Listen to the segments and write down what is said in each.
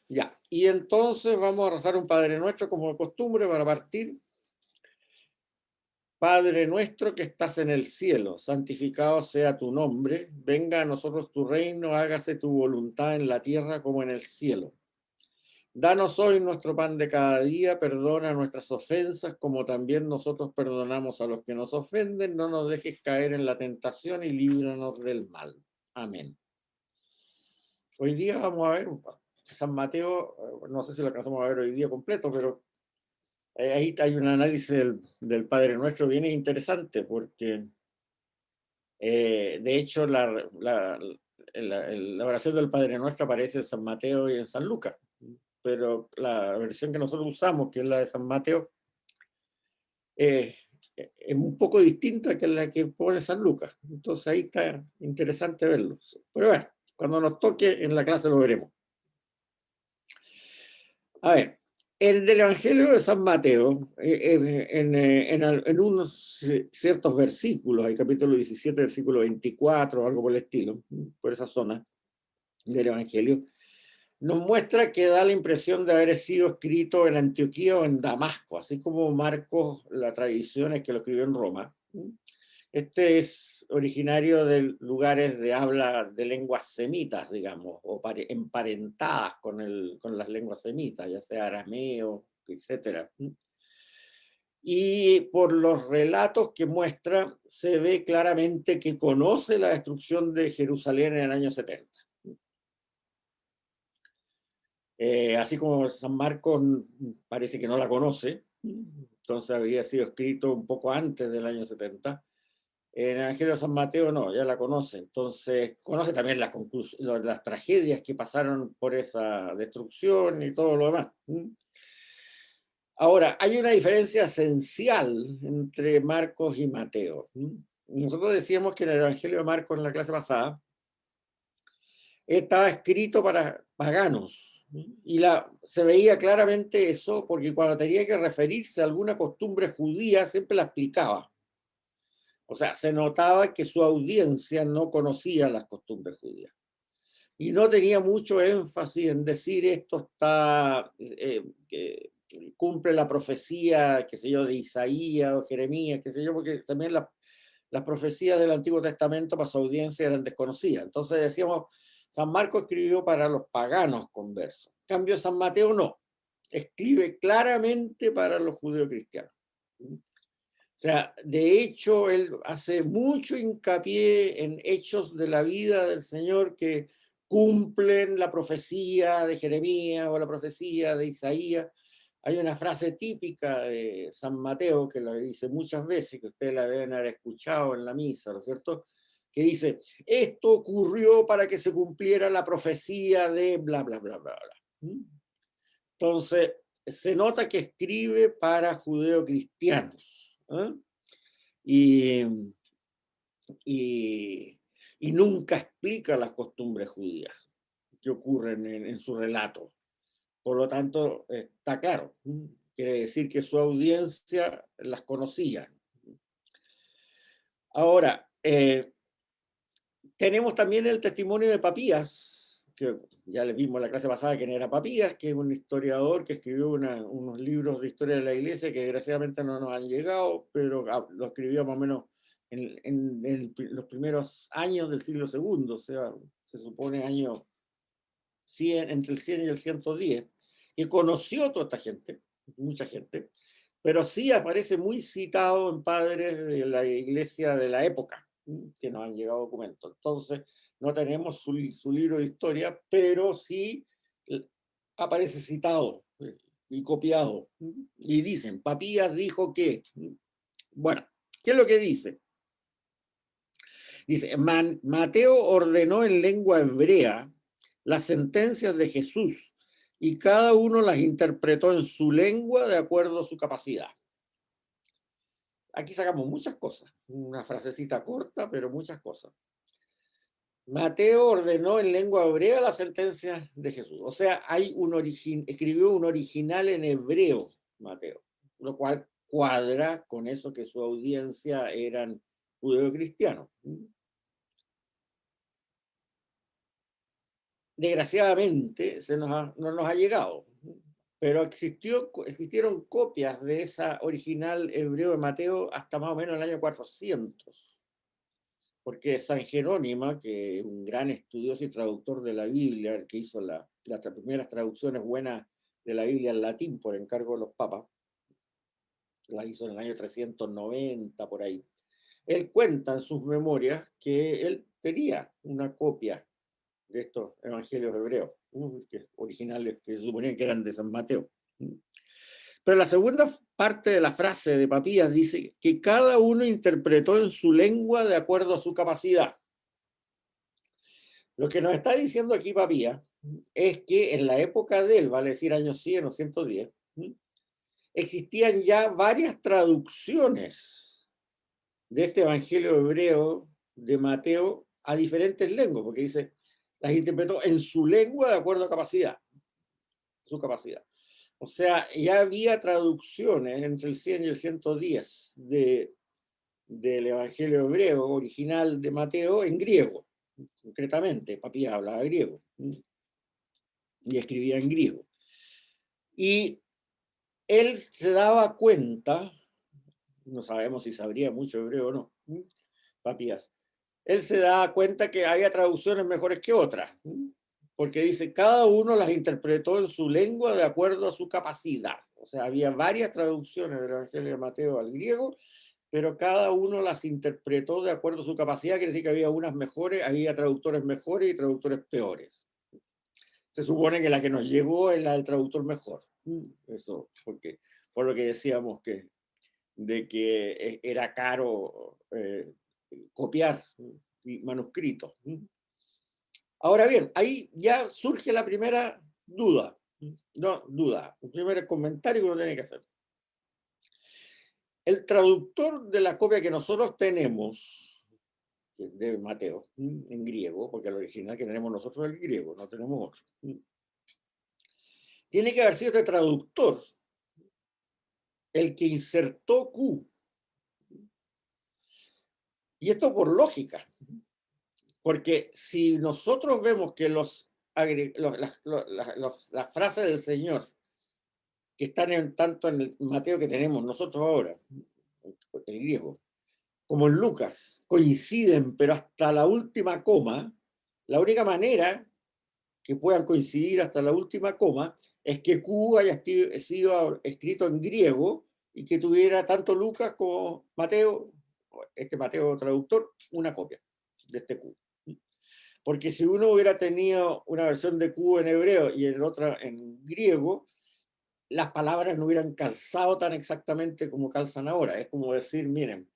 Ya, y entonces vamos a rezar un Padre Nuestro como de costumbre para partir. Padre nuestro que estás en el cielo, santificado sea tu nombre, venga a nosotros tu reino, hágase tu voluntad en la tierra como en el cielo. Danos hoy nuestro pan de cada día, perdona nuestras ofensas como también nosotros perdonamos a los que nos ofenden, no nos dejes caer en la tentación y líbranos del mal. Amén. Hoy día vamos a ver San Mateo, no sé si lo alcanzamos a ver hoy día completo, pero ahí hay un análisis del Padre Nuestro bien interesante, porque de hecho la oración del Padre Nuestro aparece en San Mateo y en San Lucas, pero la versión que nosotros usamos, que es la de San Mateo, eh, es un poco distinta que la que pone San Lucas. Entonces ahí está interesante verlo. Pero bueno, cuando nos toque en la clase lo veremos. A ver, en el Evangelio de San Mateo, en unos ciertos versículos, hay capítulo 17, versículo 24, algo por el estilo, por esa zona del Evangelio, nos muestra que da la impresión de haber sido escrito en Antioquía o en Damasco, así como Marcos, la tradición es que lo escribió en Roma. Este es originario de lugares de habla de lenguas semitas, digamos, o emparentadas con las lenguas semitas, ya sea arameo, etcétera. Y por los relatos que muestra, se ve claramente que conoce la destrucción de Jerusalén en el año 70. Así como San Marcos parece que no la conoce, entonces habría sido escrito un poco antes del año 70. En el Evangelio de San Mateo no, ya la conoce, entonces conoce también las tragedias que pasaron por esa destrucción y todo lo demás. Ahora, hay una diferencia esencial entre Marcos y Mateo. Nosotros decíamos que en el Evangelio de Marcos, en la clase pasada, estaba escrito para paganos. Y se veía claramente eso porque cuando tenía que referirse a alguna costumbre judía siempre la explicaba. O sea, se notaba que su audiencia no conocía las costumbres judías. Y no tenía mucho énfasis en decir esto está, cumple la profecía, qué sé yo, de Isaías o Jeremías, qué sé yo, porque también las profecías del Antiguo Testamento para su audiencia eran desconocidas. Entonces decíamos, San Marcos escribió para los paganos conversos. En cambio, San Mateo no. Escribe claramente para los judíos cristianos. O sea, de hecho, él hace mucho hincapié en hechos de la vida del Señor que cumplen la profecía de Jeremías o la profecía de Isaías. Hay una frase típica de San Mateo que la dice muchas veces, que ustedes la deben haber escuchado en la misa, ¿no es cierto? Que dice, esto ocurrió para que se cumpliera la profecía de bla, bla, bla, bla, bla. Entonces, se nota que escribe para judeocristianos, ¿eh? y, y, y nunca explica las costumbres judías que ocurren en su relato. Por lo tanto, está claro, quiere decir que su audiencia las conocía. Ahora, tenemos también el testimonio de Papías, que ya les vimos en la clase pasada quién era Papías, que es un historiador que escribió unos libros de historia de la iglesia que desgraciadamente no nos han llegado, pero lo escribió más o menos en los primeros años del siglo segundo, o sea, se supone año 100, entre el 100 y el 110, que conoció toda esta gente, mucha gente, pero sí aparece muy citado en padres de la iglesia de la época, que nos han llegado documentos. Entonces, no tenemos su libro de historia, pero sí aparece citado y copiado. Y dicen, Papías dijo que, bueno, ¿qué es lo que dice? Dice, Mateo ordenó en lengua hebrea las sentencias de Jesús y cada uno las interpretó en su lengua de acuerdo a su capacidad. Aquí sacamos muchas cosas, una frasecita corta, pero muchas cosas. Mateo ordenó en lengua hebrea las sentencias de Jesús. O sea, escribió un original en hebreo, Mateo, lo cual cuadra con eso que su audiencia eran judeocristianos. desgraciadamente no nos ha llegado. Pero existieron copias de esa original hebreo de Mateo hasta más o menos el año 400, porque San Jerónimo, que es un gran estudioso y traductor de la Biblia, el que hizo las primeras traducciones buenas de la Biblia al latín por encargo de los papas, la hizo en el año 390, por ahí. Él cuenta en sus memorias que él tenía una copia de estos evangelios hebreos, originales que se suponían que eran de San Mateo. Pero la segunda parte de la frase de Papías dice que cada uno interpretó en su lengua de acuerdo a su capacidad. Lo que nos está diciendo aquí Papías es que en la época de él, vale decir años 100 o 110, existían ya varias traducciones de este evangelio hebreo de Mateo a diferentes lenguas, porque dice, las interpretó en su lengua de acuerdo a capacidad, su capacidad. O sea, ya había traducciones entre el 100 y el 110 del evangelio hebreo original de Mateo en griego, concretamente. Papías hablaba griego y escribía en griego. Y él se daba cuenta, no sabemos si sabría mucho hebreo o no, Papías, él se daba cuenta que había traducciones mejores que otras, porque dice, cada uno las interpretó en su lengua de acuerdo a su capacidad. O sea, había varias traducciones del Evangelio de Mateo al griego, pero cada uno las interpretó de acuerdo a su capacidad, quiere decir que había unas mejores, había traductores mejores y traductores peores. Se supone que la que nos llegó es la del traductor mejor. Eso, porque por lo que decíamos de que era caro copiar manuscritos. Ahora bien, ahí ya surge la primera duda. No, duda. El primer comentario que uno tiene que hacer. El traductor de la copia que nosotros tenemos de Mateo en griego, porque el original que tenemos nosotros es el griego, no tenemos otro. Tiene que haber sido este traductor el que insertó Q. Y esto por lógica, porque si nosotros vemos que las frases del Señor que están tanto en el Mateo que tenemos nosotros ahora, el griego, como en Lucas, coinciden, pero hasta la última coma, la única manera que puedan coincidir hasta la última coma es que Q haya sido escrito en griego y que tuviera tanto Lucas como Mateo, este Mateo traductor, una copia de este Q. Porque si uno hubiera tenido una versión de Q en hebreo y en otra en griego, las palabras no hubieran calzado tan exactamente como calzan ahora. Es como decir, miren,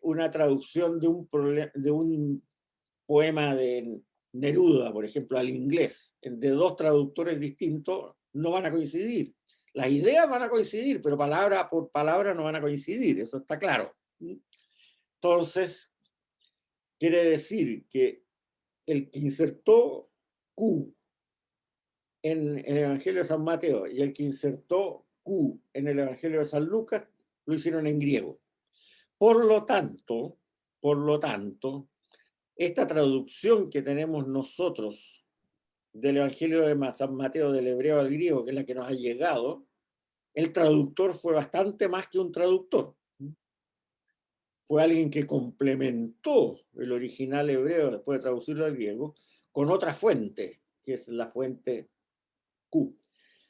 una traducción de un poema de Neruda, por ejemplo, al inglés, de dos traductores distintos, no van a coincidir. Las ideas van a coincidir, pero palabra por palabra no van a coincidir, eso está claro. Entonces, quiere decir que el que insertó Q en el Evangelio de San Mateo y el que insertó Q en el Evangelio de San Lucas lo hicieron en griego. Por lo tanto, esta traducción que tenemos nosotros del Evangelio de San Mateo del hebreo al griego, que es la que nos ha llegado, el traductor fue bastante más que un traductor. Fue alguien que complementó el original hebreo después de traducirlo al griego con otra fuente, que es la fuente Q.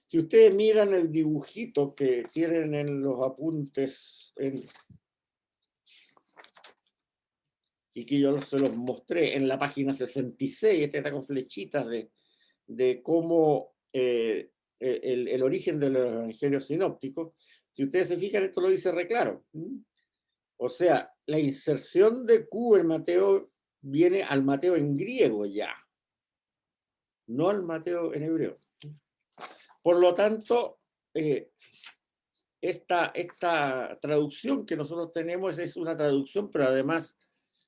Si ustedes miran el dibujito que tienen en los apuntes y que yo se los mostré en la página 66, este está con flechitas de cómo el origen de los evangelios sinópticos, si ustedes se fijan, esto lo dice re claro. O sea, la inserción de Q en Mateo viene al Mateo en griego ya, no al Mateo en hebreo. Por lo tanto, esta traducción que nosotros tenemos es una traducción, pero además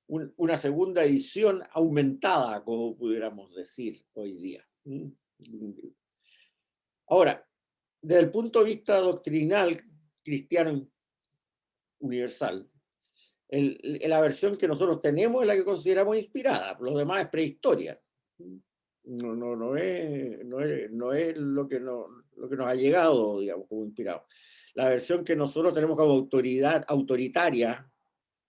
una segunda edición aumentada, como pudiéramos decir hoy día. Ahora, desde el punto de vista doctrinal cristiano universal, la versión que nosotros tenemos es la que consideramos inspirada, lo demás es prehistoria. no es lo que nos ha llegado, digamos, como inspirado. La versión que nosotros tenemos como autoridad autoritaria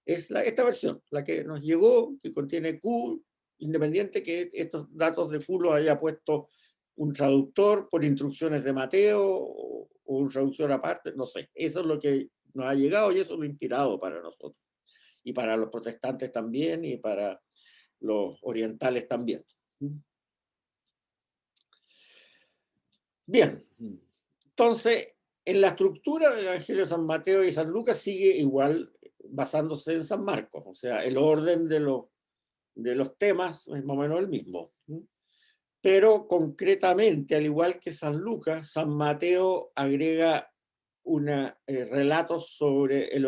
es esta versión, la que nos llegó, que contiene Q, independiente que estos datos de Q los haya puesto un traductor por instrucciones de Mateo o un traductor aparte, no sé. Eso es lo que nos ha llegado y eso es lo inspirado para nosotros. Y para los protestantes también y para los orientales también. Bien, entonces, en la estructura del Evangelio de San Mateo y San Lucas sigue igual basándose en San Marcos, o sea, el orden de los temas es más o menos el mismo. Pero concretamente, al igual que San Lucas, San Mateo agrega relatos sobre el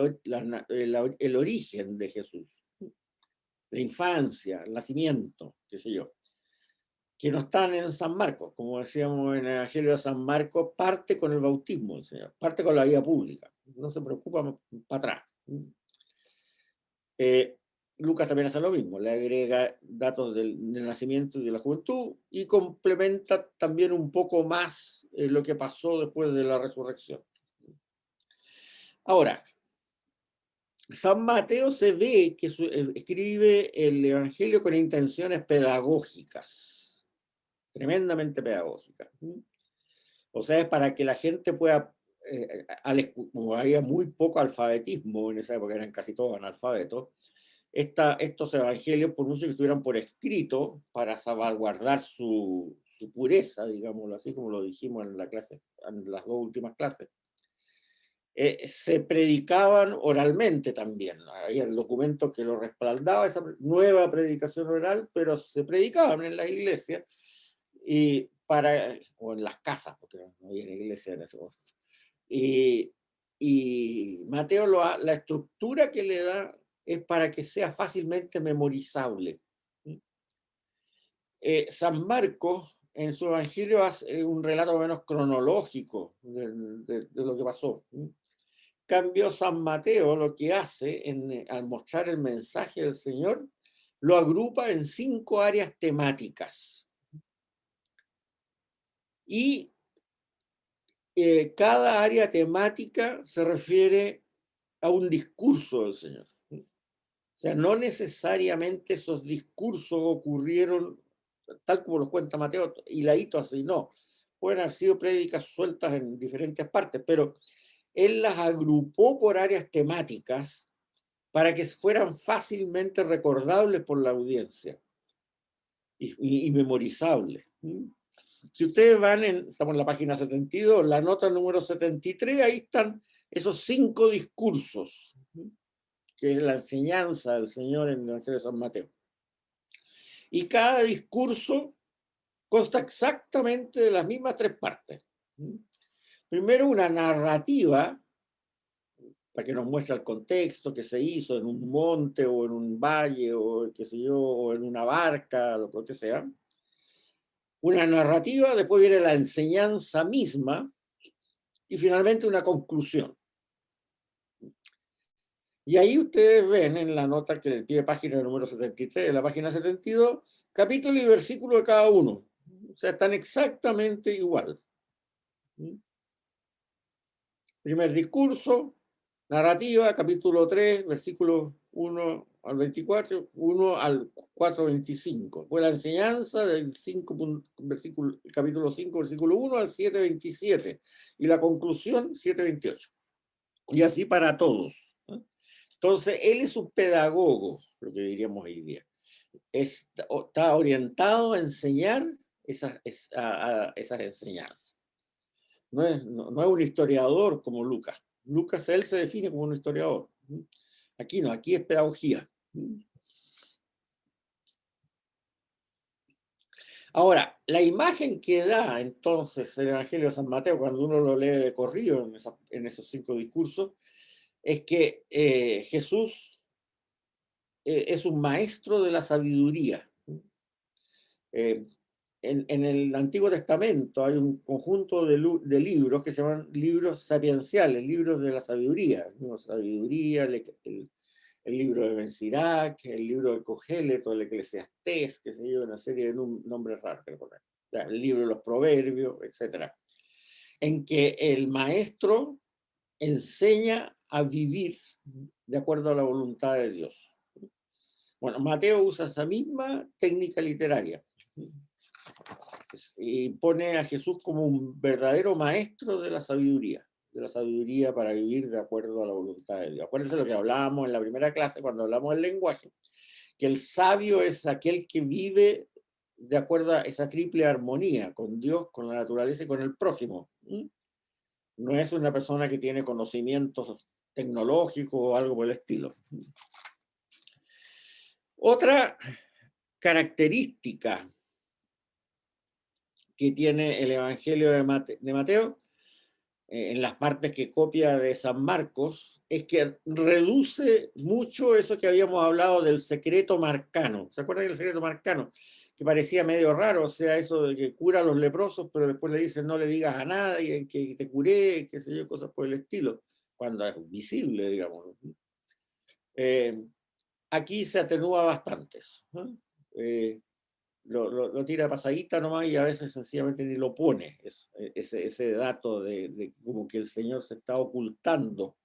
origen de Jesús, la infancia, el nacimiento, qué sé yo, que no están en San Marcos. Como decíamos en el Evangelio de San Marcos, parte con el bautismo del Señor, parte con la vida pública, no se preocupa para atrás. Lucas también hace lo mismo, le agrega datos del nacimiento y de la juventud y complementa también un poco más lo que pasó después de la resurrección. Ahora, San Mateo se ve que escribe el Evangelio con intenciones pedagógicas, tremendamente pedagógicas. O sea, es para que la gente pueda, como había muy poco alfabetismo en esa época, eran casi todos analfabetos, estos evangelios, por mucho que estuvieran por escrito, para salvaguardar su pureza, digámoslo así, como lo dijimos en en las dos últimas clases, se predicaban oralmente también. Había el documento que lo respaldaba, esa nueva predicación oral, pero se predicaban en las iglesias o en las casas, porque no había iglesia en ese momento. Y Mateo la estructura que le da es para que sea fácilmente memorizable. San Marcos en su evangelio hace un relato menos cronológico de lo que pasó. Cambio San Mateo lo que hace al mostrar el mensaje del Señor, lo agrupa en 5 áreas temáticas. Y cada área temática se refiere a un discurso del Señor. O sea, no necesariamente esos discursos ocurrieron tal como los cuenta Mateo, hiladitos así, no. Pueden haber sido prédicas sueltas en diferentes partes, pero él las agrupó por áreas temáticas para que fueran fácilmente recordables por la audiencia y memorizables. Si ustedes estamos en la página 72, la nota número 73, ahí están esos 5 discursos, que es la enseñanza del Señor en el Evangelio de San Mateo. Y cada discurso consta exactamente de las mismas 3 partes. Primero, una narrativa, para que nos muestre el contexto que se hizo en un monte o en un valle o qué sé yo, o en una barca, lo que sea. Una narrativa, después viene la enseñanza misma y finalmente una conclusión. Y ahí ustedes ven en la nota que pide página número 73, de la página 72, capítulo y versículo de cada uno. O sea, están exactamente igual. Primer discurso, narrativa, capítulo 3, versículos 1 al 24, 1 al 4:25. Fue la enseñanza del capítulo 5, versículo 1 al 7:27. Y la conclusión, 7:28. Y así para todos. Entonces, él es un pedagogo, lo que diríamos hoy día. Está orientado a enseñar esas enseñanzas. No es un historiador como Lucas. Lucas, él se define como un historiador. Aquí no, aquí es pedagogía. Ahora, la imagen que da entonces el Evangelio de San Mateo, cuando uno lo lee de corrido en esos 5 discursos, es que Jesús es un maestro de la sabiduría. En el Antiguo Testamento hay un conjunto de libros que se llaman libros sapienciales, libros de la sabiduría. Sabiduría, el libro de Ben Sirac, el libro de Cogéleto, el Eclesiastés, que se lleva una serie de nombres raros, el libro de los Proverbios, etc. En que el maestro enseña a vivir de acuerdo a la voluntad de Dios. Bueno, Mateo usa esa misma técnica literaria y pone a Jesús como un verdadero maestro de la sabiduría para vivir de acuerdo a la voluntad de Dios. Acuérdense lo que hablábamos en la primera clase cuando hablamos del lenguaje, que el sabio es aquel que vive de acuerdo a esa triple armonía con Dios, con la naturaleza y con el prójimo. No es una persona que tiene conocimientos tecnológicos o algo por el estilo. Otra característica que tiene el Evangelio de Mateo, en las partes que copia de San Marcos, es que reduce mucho eso que habíamos hablado del secreto marcano. ¿Se acuerdan del secreto marcano? Que parecía medio raro, o sea, eso de que cura a los leprosos, pero después le dicen no le digas a nadie que te curé, qué sé yo, cosas por el estilo, cuando es visible, digamos. Aquí se atenúa bastante eso, ¿no? Lo tira pasadita nomás y a veces sencillamente ni lo pone, ese dato de como que el Señor se está ocultando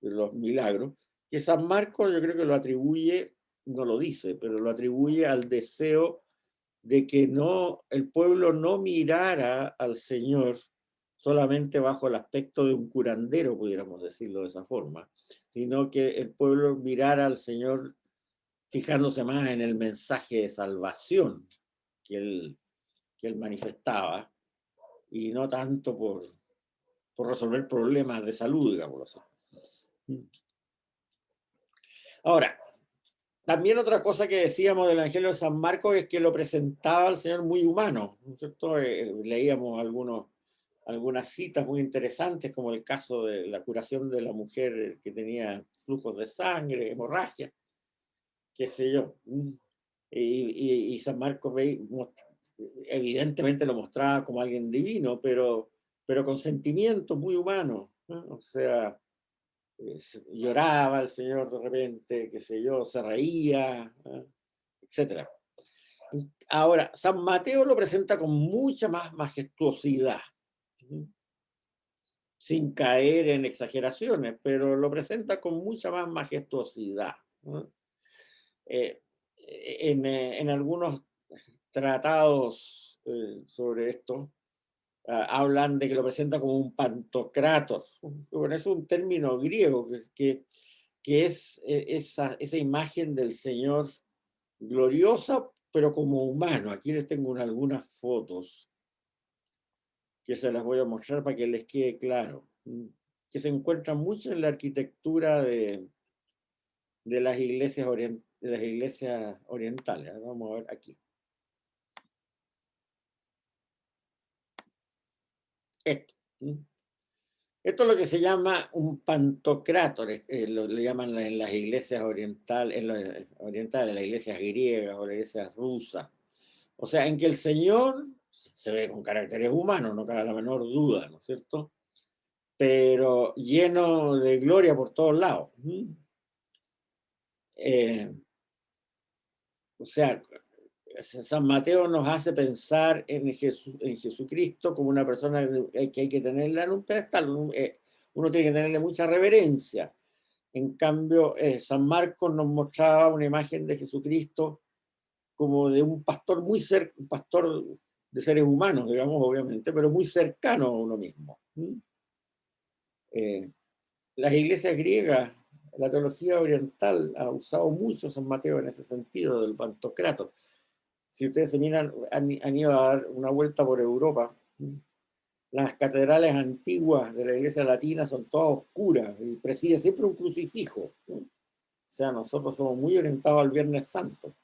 de los milagros, que San Marcos yo creo que lo atribuye, no lo dice, pero lo atribuye al deseo de que no, el pueblo no mirara al Señor solamente bajo el aspecto de un curandero, pudiéramos decirlo de esa forma, sino que el pueblo mirara al Señor fijándose más en el mensaje de salvación que él manifestaba y no tanto por resolver problemas de salud, digamos así. Ahora, también otra cosa que decíamos del Evangelio de San Marcos es que lo presentaba al Señor muy humano, ¿no es cierto? Leíamos algunas citas muy interesantes, como el caso de la curación de la mujer que tenía flujos de sangre, hemorragia, qué sé yo. Y San Marcos evidentemente lo mostraba como alguien divino, pero con sentimientos muy humanos, ¿no? O sea, lloraba el Señor de repente, qué sé yo, se reía, ¿no? Etcétera. Ahora, San Mateo lo presenta con mucha más majestuosidad, sin caer en exageraciones, pero lo presenta con mucha más majestuosidad, ¿no? En algunos tratados sobre esto, hablan de que lo presenta como un pantocrator. Bueno, es un término griego que es esa imagen del Señor gloriosa, pero como humano. Aquí les tengo algunas fotos que se las voy a mostrar para que les quede claro, que se encuentran mucho en la arquitectura de las iglesias orientales. Vamos a ver aquí. Esto. Esto es lo que se llama un pantocrátor, le llaman en las iglesias orientales, en las iglesias griegas o las iglesias rusas. O sea, en que el Señor se ve con caracteres humanos, no cabe la menor duda, ¿no es cierto? Pero lleno de gloria por todos lados. O sea, San Mateo nos hace pensar en Jesucristo como una persona que hay que tenerla en un pedestal. Uno tiene que tenerle mucha reverencia. En cambio, San Marcos nos mostraba una imagen de Jesucristo como de un pastor un pastor de seres humanos, digamos, obviamente, pero muy cercano a uno mismo. Las iglesias griegas, la teología oriental ha usado mucho San Mateo en ese sentido del Pantocrator. Si ustedes se miran, han ido a dar una vuelta por Europa, las catedrales antiguas de la iglesia latina son todas oscuras y preside siempre un crucifijo. O sea, nosotros somos muy orientados al Viernes Santo,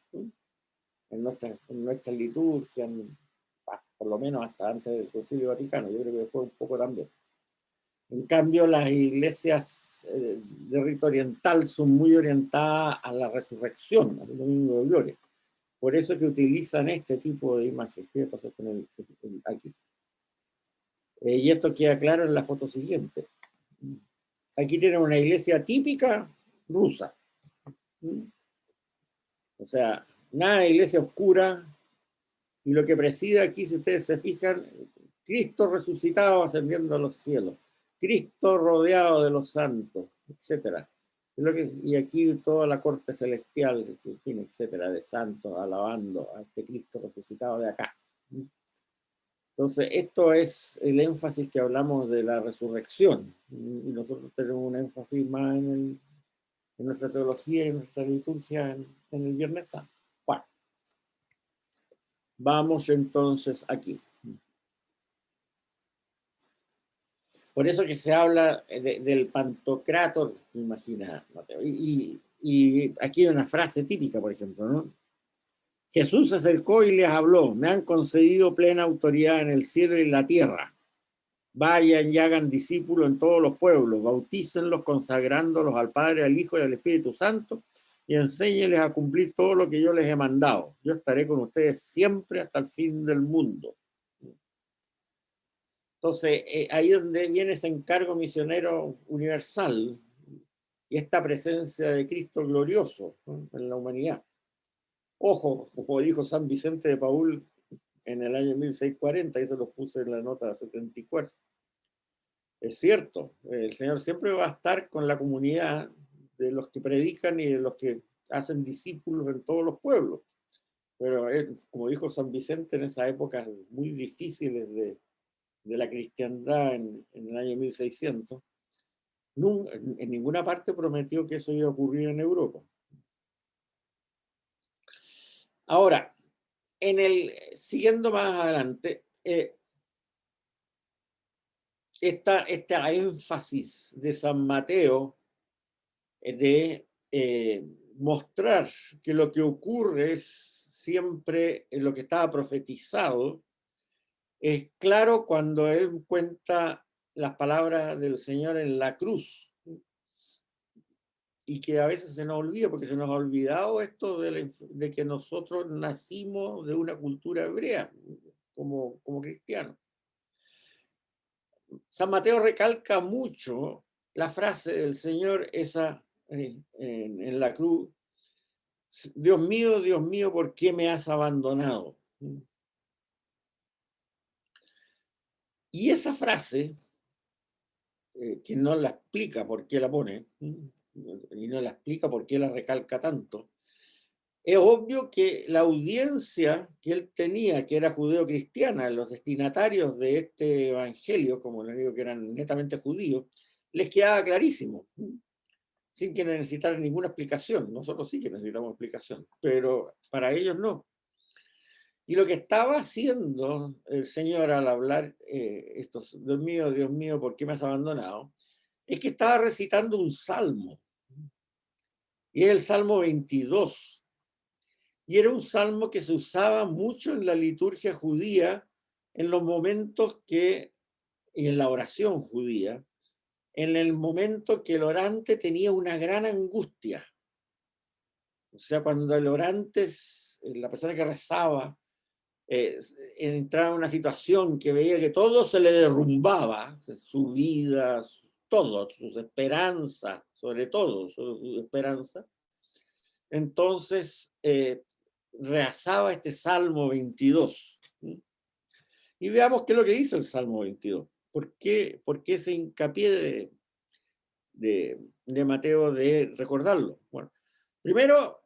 en nuestra liturgia, por lo menos hasta antes del Concilio Vaticano, yo creo que después un poco también. En cambio, las iglesias de rito oriental son muy orientadas a la resurrección, al domingo de gloria. Por eso que utilizan este tipo de imágenes. ¿Qué pasa con aquí? Y esto queda claro en la foto siguiente. Aquí tienen una iglesia típica rusa. O sea, nada de iglesia oscura, y lo que preside aquí, si ustedes se fijan, Cristo resucitado ascendiendo a los cielos, Cristo rodeado de los santos, etcétera. Y aquí toda la corte celestial, en fin, etcétera, de santos alabando a este Cristo resucitado de acá. Entonces, esto es el énfasis que hablamos de la resurrección, y nosotros tenemos un énfasis más en nuestra teología y en nuestra liturgia en el Viernes Santo. Bueno, vamos entonces aquí. Por eso que se habla del Pantocrátor, imagina, Mateo. Y aquí hay una frase típica, por ejemplo, ¿no? Jesús se acercó y les habló: me han concedido plena autoridad en el cielo y en la tierra. Vayan y hagan discípulos en todos los pueblos, bautícenlos consagrándolos al Padre, al Hijo y al Espíritu Santo, y enséñenles a cumplir todo lo que yo les he mandado. Yo estaré con ustedes siempre hasta el fin del mundo. Entonces, ahí es donde viene ese encargo misionero universal y esta presencia de Cristo glorioso, ¿no?, en la humanidad. Ojo, como dijo San Vicente de Paúl en el año 1640, y se lo puse en la nota 74. Es cierto, el Señor siempre va a estar con la comunidad de los que predican y de los que hacen discípulos en todos los pueblos. Pero como dijo San Vicente, en esas épocas muy difíciles de la cristiandad en el año 1600, en ninguna parte prometió que eso iba a ocurrir en Europa. Ahora, siguiendo más adelante, esta énfasis de San Mateo de mostrar que lo que ocurre es siempre lo que estaba profetizado, es claro cuando él cuenta las palabras del Señor en la cruz, y que a veces se nos olvida, porque se nos ha olvidado esto de que nosotros nacimos de una cultura hebrea como cristianos. San Mateo recalca mucho la frase del Señor esa en la cruz: Dios mío, ¿por qué me has abandonado? Y esa frase, que no la explica por qué la pone, y no la explica por qué la recalca tanto, es obvio que la audiencia que él tenía, que era judeo-cristiana, los destinatarios de este evangelio, como les digo, que eran netamente judíos, les quedaba clarísimo, sin que necesitaran ninguna explicación. Nosotros sí que necesitamos explicación, pero para ellos no. Y lo que estaba haciendo el Señor al hablar estos: Dios mío, ¿por qué me has abandonado?, es que estaba recitando un salmo, y es el Salmo 22. Y era un salmo que se usaba mucho en la liturgia judía, en los momentos y en la oración judía, en el momento que el orante tenía una gran angustia. O sea, cuando el orante, la persona que rezaba, entraba en una situación que veía que todo se le derrumbaba, su vida, todo, sus esperanzas, sobre todo su esperanza. Entonces, rezaba este Salmo 22. Y veamos qué es lo que hizo el Salmo 22. ¿Por qué ese hincapié de Mateo de recordarlo? Bueno, primero,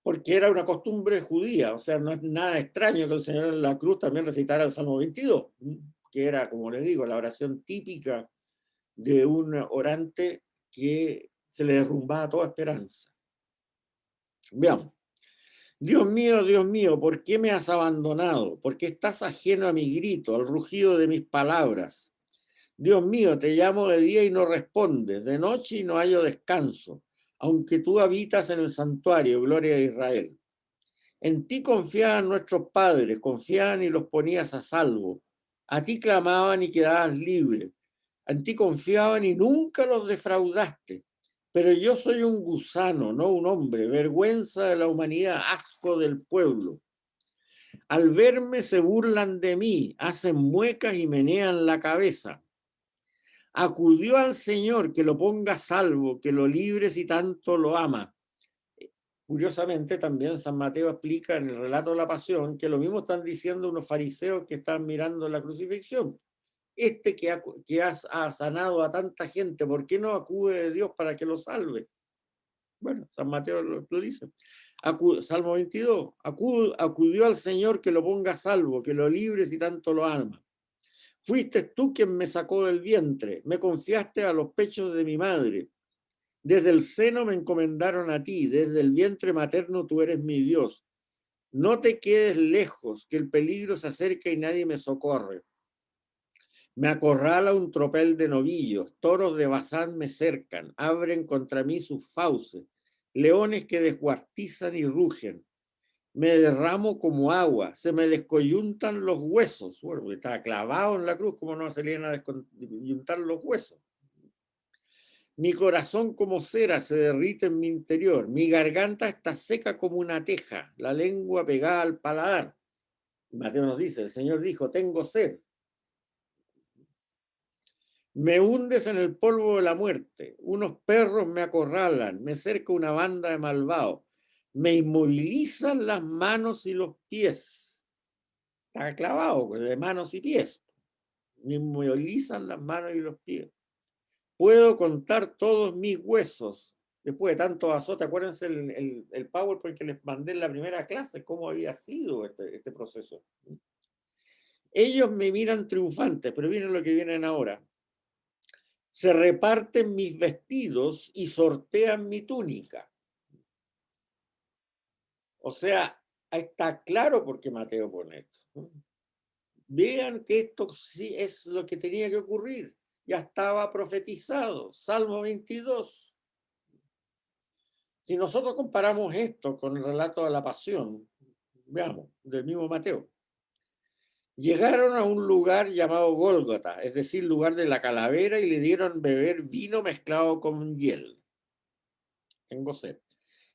porque era una costumbre judía, o sea, no es nada extraño que el Señor en la cruz también recitara el Salmo 22, que era, como les digo, la oración típica de un orante que se le derrumbaba toda esperanza. Veamos. Dios mío, ¿por qué me has abandonado? ¿Por qué estás ajeno a mi grito, al rugido de mis palabras? Dios mío, te llamo de día y no respondes, de noche y no hallo descanso, aunque tú habitas en el santuario, gloria de Israel. En ti confiaban nuestros padres, confiaban y los ponías a salvo. A ti clamaban y quedabas libre. En ti confiaban y nunca los defraudaste. Pero yo soy un gusano, no un hombre, vergüenza de la humanidad, asco del pueblo. Al verme se burlan de mí, hacen muecas y menean la cabeza. Acudió al Señor, que lo ponga a salvo, que lo libre si tanto lo ama. Curiosamente, también San Mateo explica en el relato de la pasión que lo mismo están diciendo unos fariseos que están mirando la crucifixión. Este que ha sanado a tanta gente, ¿por qué no acude de Dios para que lo salve? Bueno, San Mateo lo dice. Salmo 22, acudió al Señor que lo ponga a salvo, que lo libre si tanto lo ama. Fuiste tú quien me sacó del vientre, me confiaste a los pechos de mi madre. Desde el seno me encomendaron a ti, desde el vientre materno tú eres mi Dios. No te quedes lejos, que el peligro se acerca y nadie me socorre. Me acorrala un tropel de novillos, toros de Bazán me cercan, abren contra mí sus fauces, leones que descuartizan y rugen. Me derramo como agua, se me descoyuntan los huesos. Bueno, estaba clavado en la cruz, ¿cómo no se le iban a descoyuntar los huesos? Mi corazón como cera se derrite en mi interior, mi garganta está seca como una teja, la lengua pegada al paladar. Mateo nos dice, el Señor dijo, tengo sed. Me hundes en el polvo de la muerte, unos perros me acorralan, me cerca una banda de malvados, me inmovilizan las manos y los pies. Está clavado de manos y pies. Me inmovilizan las manos y los pies. Puedo contar todos mis huesos. Después de tanto azote, acuérdense el PowerPoint que les mandé en la primera clase, cómo había sido este proceso. Ellos me miran triunfantes, pero miren lo que vienen ahora. Se reparten mis vestidos y sortean mi túnica. O sea, está claro por qué Mateo pone esto. Vean que esto sí es lo que tenía que ocurrir. Ya estaba profetizado. Salmo 22. Si nosotros comparamos esto con el relato de la pasión, veamos, del mismo Mateo. Llegaron a un lugar llamado Gólgota, es decir, lugar de la calavera, y le dieron beber vino mezclado con hiel. Tengo sed.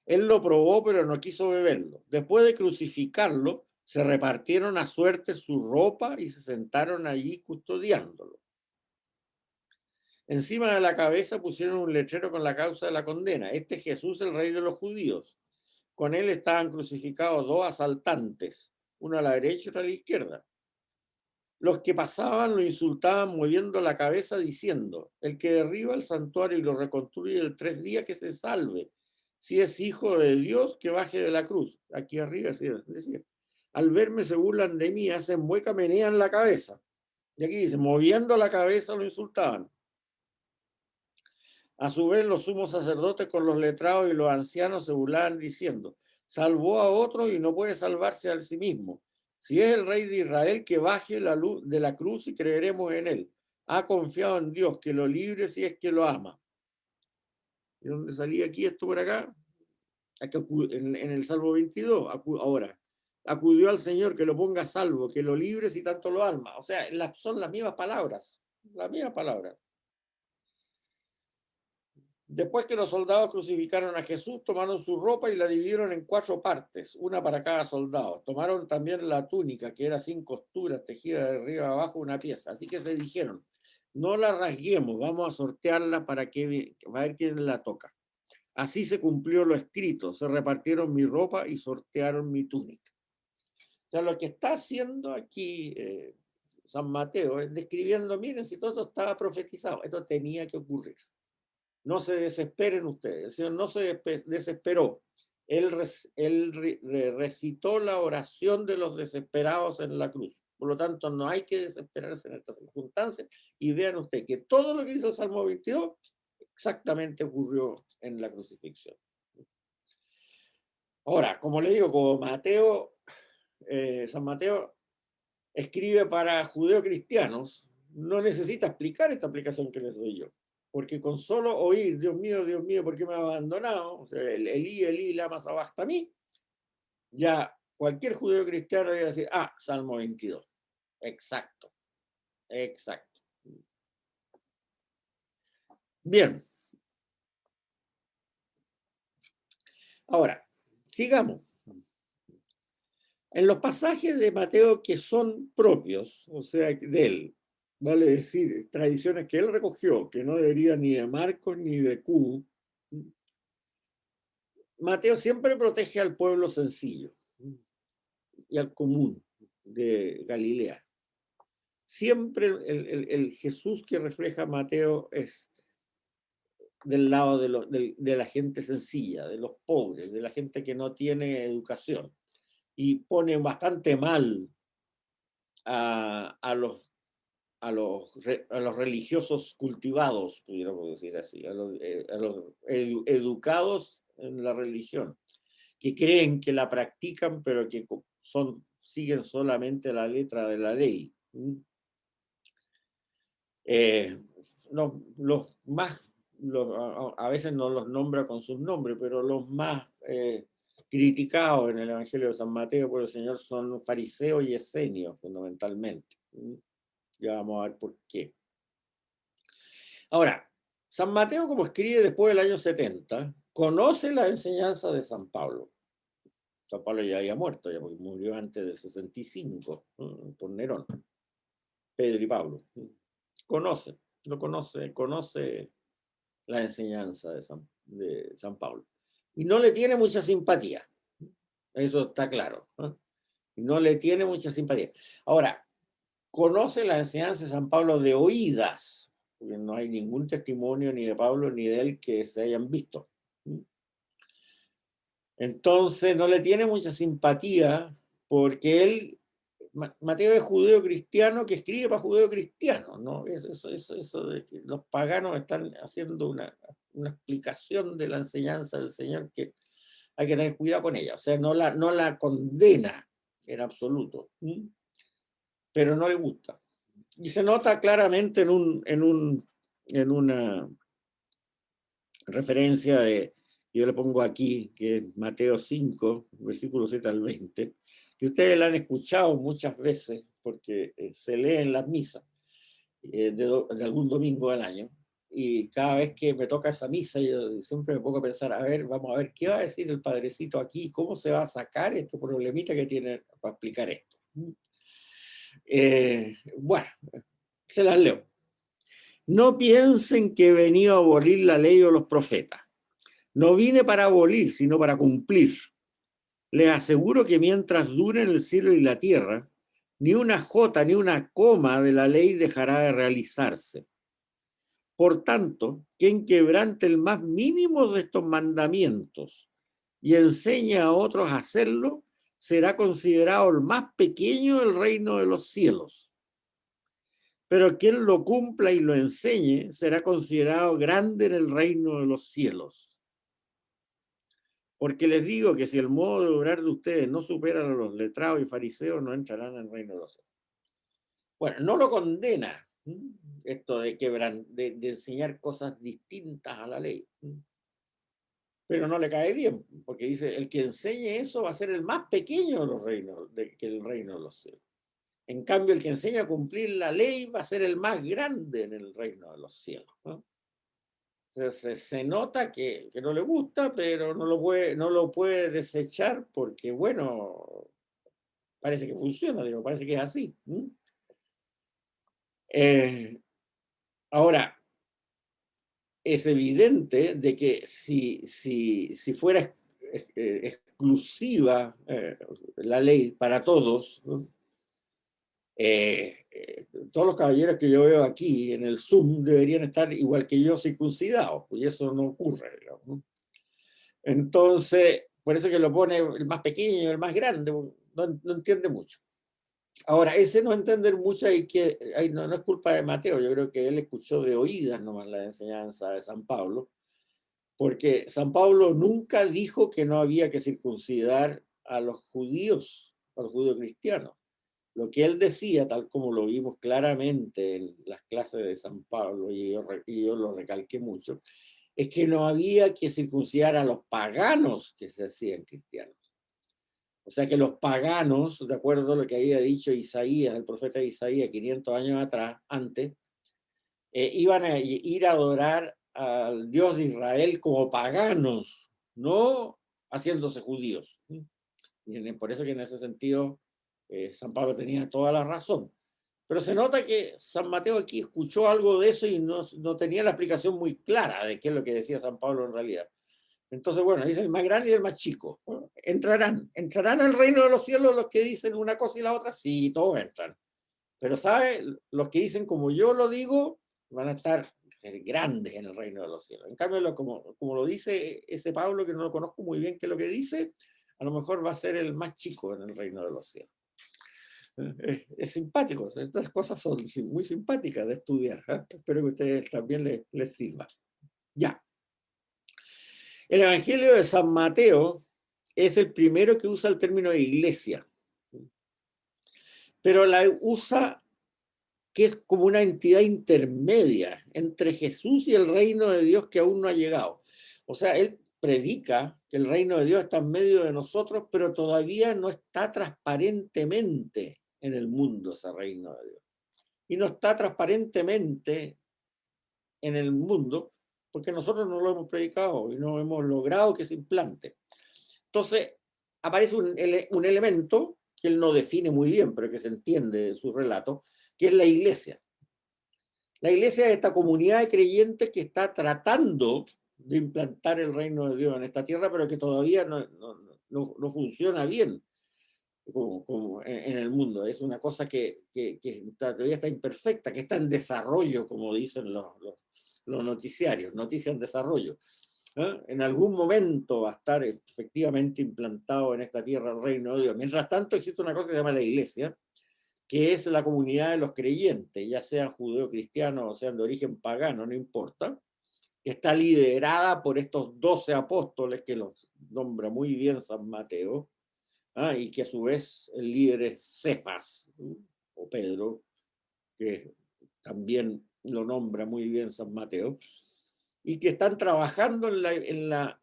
Él lo probó, pero no quiso beberlo. Después de crucificarlo, se repartieron a suerte su ropa y se sentaron allí custodiándolo. Encima de la cabeza pusieron un letrero con la causa de la condena. Este es Jesús, el rey de los judíos. Con él estaban crucificados dos asaltantes, uno a la derecha y otro a la izquierda. Los que pasaban lo insultaban moviendo la cabeza diciendo, el que derriba el santuario y lo reconstruye en 3 días que se salve. Si es hijo de Dios, que baje de la cruz. Aquí arriba decía. Al verme se burlan de mí, hacen mueca, menean la cabeza. Y aquí dice, moviendo la cabeza lo insultaban. A su vez, los sumos sacerdotes con los letrados y los ancianos se burlaban diciendo, salvó a otro y no puede salvarse a sí mismo. Si es el rey de Israel, que baje la luz de la cruz y creeremos en él. Ha confiado en Dios, que lo libre si es que lo ama. ¿Y dónde salía aquí esto por acá? Aquí en el Salmo 22, ahora. Acudió al Señor, que lo ponga a salvo, que lo libre si tanto lo ama. O sea, son las mismas palabras. Las mismas palabras. Después que los soldados crucificaron a Jesús, tomaron su ropa y la dividieron en 4 partes, una para cada soldado. Tomaron también la túnica, que era sin costuras, tejida de arriba a abajo una pieza. Así que se dijeron, no la rasguemos, vamos a sortearla para ver quién la toca. Así se cumplió lo escrito, se repartieron mi ropa y sortearon mi túnica. O sea, lo que está haciendo aquí San Mateo es describiendo, miren, si todo esto estaba profetizado, esto tenía que ocurrir. No se desesperen ustedes. El Señor no se desesperó. Él recitó la oración de los desesperados en la cruz. Por lo tanto, no hay que desesperarse en estas circunstancias. Y vean ustedes que todo lo que dice el Salmo 22 exactamente ocurrió en la crucifixión. Ahora, como le digo, como San Mateo escribe para judeocristianos, no necesita explicar esta aplicación que les doy yo. Porque con solo oír, Dios mío, ¿por qué me ha abandonado? O sea, Elí, lama sabachthani, ya cualquier judío cristiano debe decir, Salmo 22. Exacto, exacto. Bien. Ahora, sigamos. En los pasajes de Mateo que son propios, o sea, de él, vale decir, tradiciones que él recogió, que no debería ni de Marcos ni de Q, Mateo siempre protege al pueblo sencillo y al común de Galilea. Siempre el Jesús que refleja Mateo es del lado de la gente sencilla, de los pobres, de la gente que no tiene educación. Y pone bastante mal a los a los religiosos cultivados, pudiéramos decir así, a los educados en la religión, que creen que la practican, pero que siguen solamente la letra de la ley. Eh, los más, a veces no los nombra con sus nombres, pero los más criticados en el Evangelio de San Mateo por el Señor son fariseos y esenios, fundamentalmente. Ya vamos a ver por qué. Ahora, San Mateo, como escribe después del año 70, conoce la enseñanza de San Pablo. San Pablo ya había muerto, ya porque murió antes del 65, por Nerón. Pedro y Pablo. Conoce la enseñanza de San Pablo. Y no le tiene mucha simpatía. Eso está claro. No le tiene mucha simpatía. Ahora, conoce la enseñanza de San Pablo de oídas, porque no hay ningún testimonio ni de Pablo ni de él que se hayan visto. Entonces no le tiene mucha simpatía porque él, Mateo es judeo cristiano que escribe para judeo cristiano, ¿no? Eso de que los paganos están haciendo una explicación de la enseñanza del Señor que hay que tener cuidado con ella. O sea, no la condena en absoluto, pero no le gusta. Y se nota claramente en una referencia yo le pongo aquí, que es Mateo 5, versículos 7 al 20, que ustedes la han escuchado muchas veces porque se lee en las misas de algún domingo del año. Y cada vez que me toca esa misa, yo siempre me pongo a pensar, a ver, vamos a ver qué va a decir el padrecito aquí, cómo se va a sacar este problemita que tiene para explicar esto. Bueno, se las leo. No piensen que he venido a abolir la ley o los profetas. No vine para abolir, sino para cumplir. Les aseguro que mientras duren el cielo y la tierra, ni una jota ni una coma de la ley dejará de realizarse. Por tanto, quien quebrante el más mínimo de estos mandamientos y enseña a otros a hacerlo, será considerado el más pequeño del reino de los cielos. Pero quien lo cumpla y lo enseñe será considerado grande en el reino de los cielos. Porque les digo que si el modo de obrar de ustedes no supera a los letrados y fariseos, no entrarán en el reino de los cielos. Bueno, no lo condena esto de enseñar cosas distintas a la ley. Pero no le cae bien, porque dice, el que enseñe eso va a ser el más pequeño de los reinos, que el reino de los cielos. En cambio, el que enseña a cumplir la ley va a ser el más grande en el reino de los cielos, ¿no? Entonces, se nota que no le gusta, pero no lo puede desechar porque, bueno, parece que funciona, digo, parece que es así. Ahora, es evidente de que si fuera exclusiva la ley para todos, ¿no? Todos los caballeros que yo veo aquí en el Zoom deberían estar igual que yo circuncidados, y eso no ocurre, digamos, ¿no? Entonces, por eso que lo pone el más pequeño, el más grande, no entiende mucho. Ahora, ese no entender mucho no es culpa de Mateo, yo creo que él escuchó de oídas nomás la enseñanza de San Pablo, porque San Pablo nunca dijo que no había que circuncidar a los judíos cristianos. Lo que él decía, tal como lo vimos claramente en las clases de San Pablo, y yo lo recalqué mucho, es que no había que circuncidar a los paganos que se hacían cristianos. O sea que los paganos, de acuerdo a lo que había dicho Isaías, el profeta Isaías, 500 años atrás, antes, iban a ir a adorar al Dios de Israel como paganos, no haciéndose judíos. Y por eso que en ese sentido San Pablo tenía toda la razón. Pero se nota que San Mateo aquí escuchó algo de eso y no tenía la explicación muy clara de qué es lo que decía San Pablo en realidad. Entonces, bueno, dice el más grande y el más chico. Bueno, ¿entrarán al reino de los cielos los que dicen una cosa y la otra? Sí, todos entran. Pero, ¿sabe? Los que dicen como yo lo digo, van a estar grandes en el reino de los cielos. En cambio, como lo dice ese Pablo, que no lo conozco muy bien qué es lo que dice, a lo mejor va a ser el más chico en el reino de los cielos. Es simpático, estas cosas son muy simpáticas de estudiar. Espero que a ustedes también les sirva. Ya. El Evangelio de San Mateo es el primero que usa el término de iglesia, pero la usa que es como una entidad intermedia entre Jesús y el reino de Dios que aún no ha llegado. O sea, él predica que el reino de Dios está en medio de nosotros, pero todavía no está transparentemente en el mundo ese reino de Dios. Y no está transparentemente en el mundo porque nosotros no lo hemos predicado y no hemos logrado que se implante. Entonces, aparece un elemento que él no define muy bien, pero que se entiende de su relato, que es la iglesia. La iglesia es esta comunidad de creyentes que está tratando de implantar el reino de Dios en esta tierra, pero que todavía no funciona bien como en el mundo. Es una cosa que todavía está imperfecta, que está en desarrollo, como dicen los noticiarios, noticia en desarrollo. En algún momento va a estar efectivamente implantado en esta tierra el reino de Dios. Mientras tanto, existe una cosa que se llama la iglesia, que es la comunidad de los creyentes, ya sean judeocristianos o sean de origen pagano, no importa, que está liderada por estos 12 apóstoles que los nombra muy bien San Mateo, y que a su vez el líder es Cefas, o Pedro, que también lo nombra muy bien San Mateo, y que están trabajando en la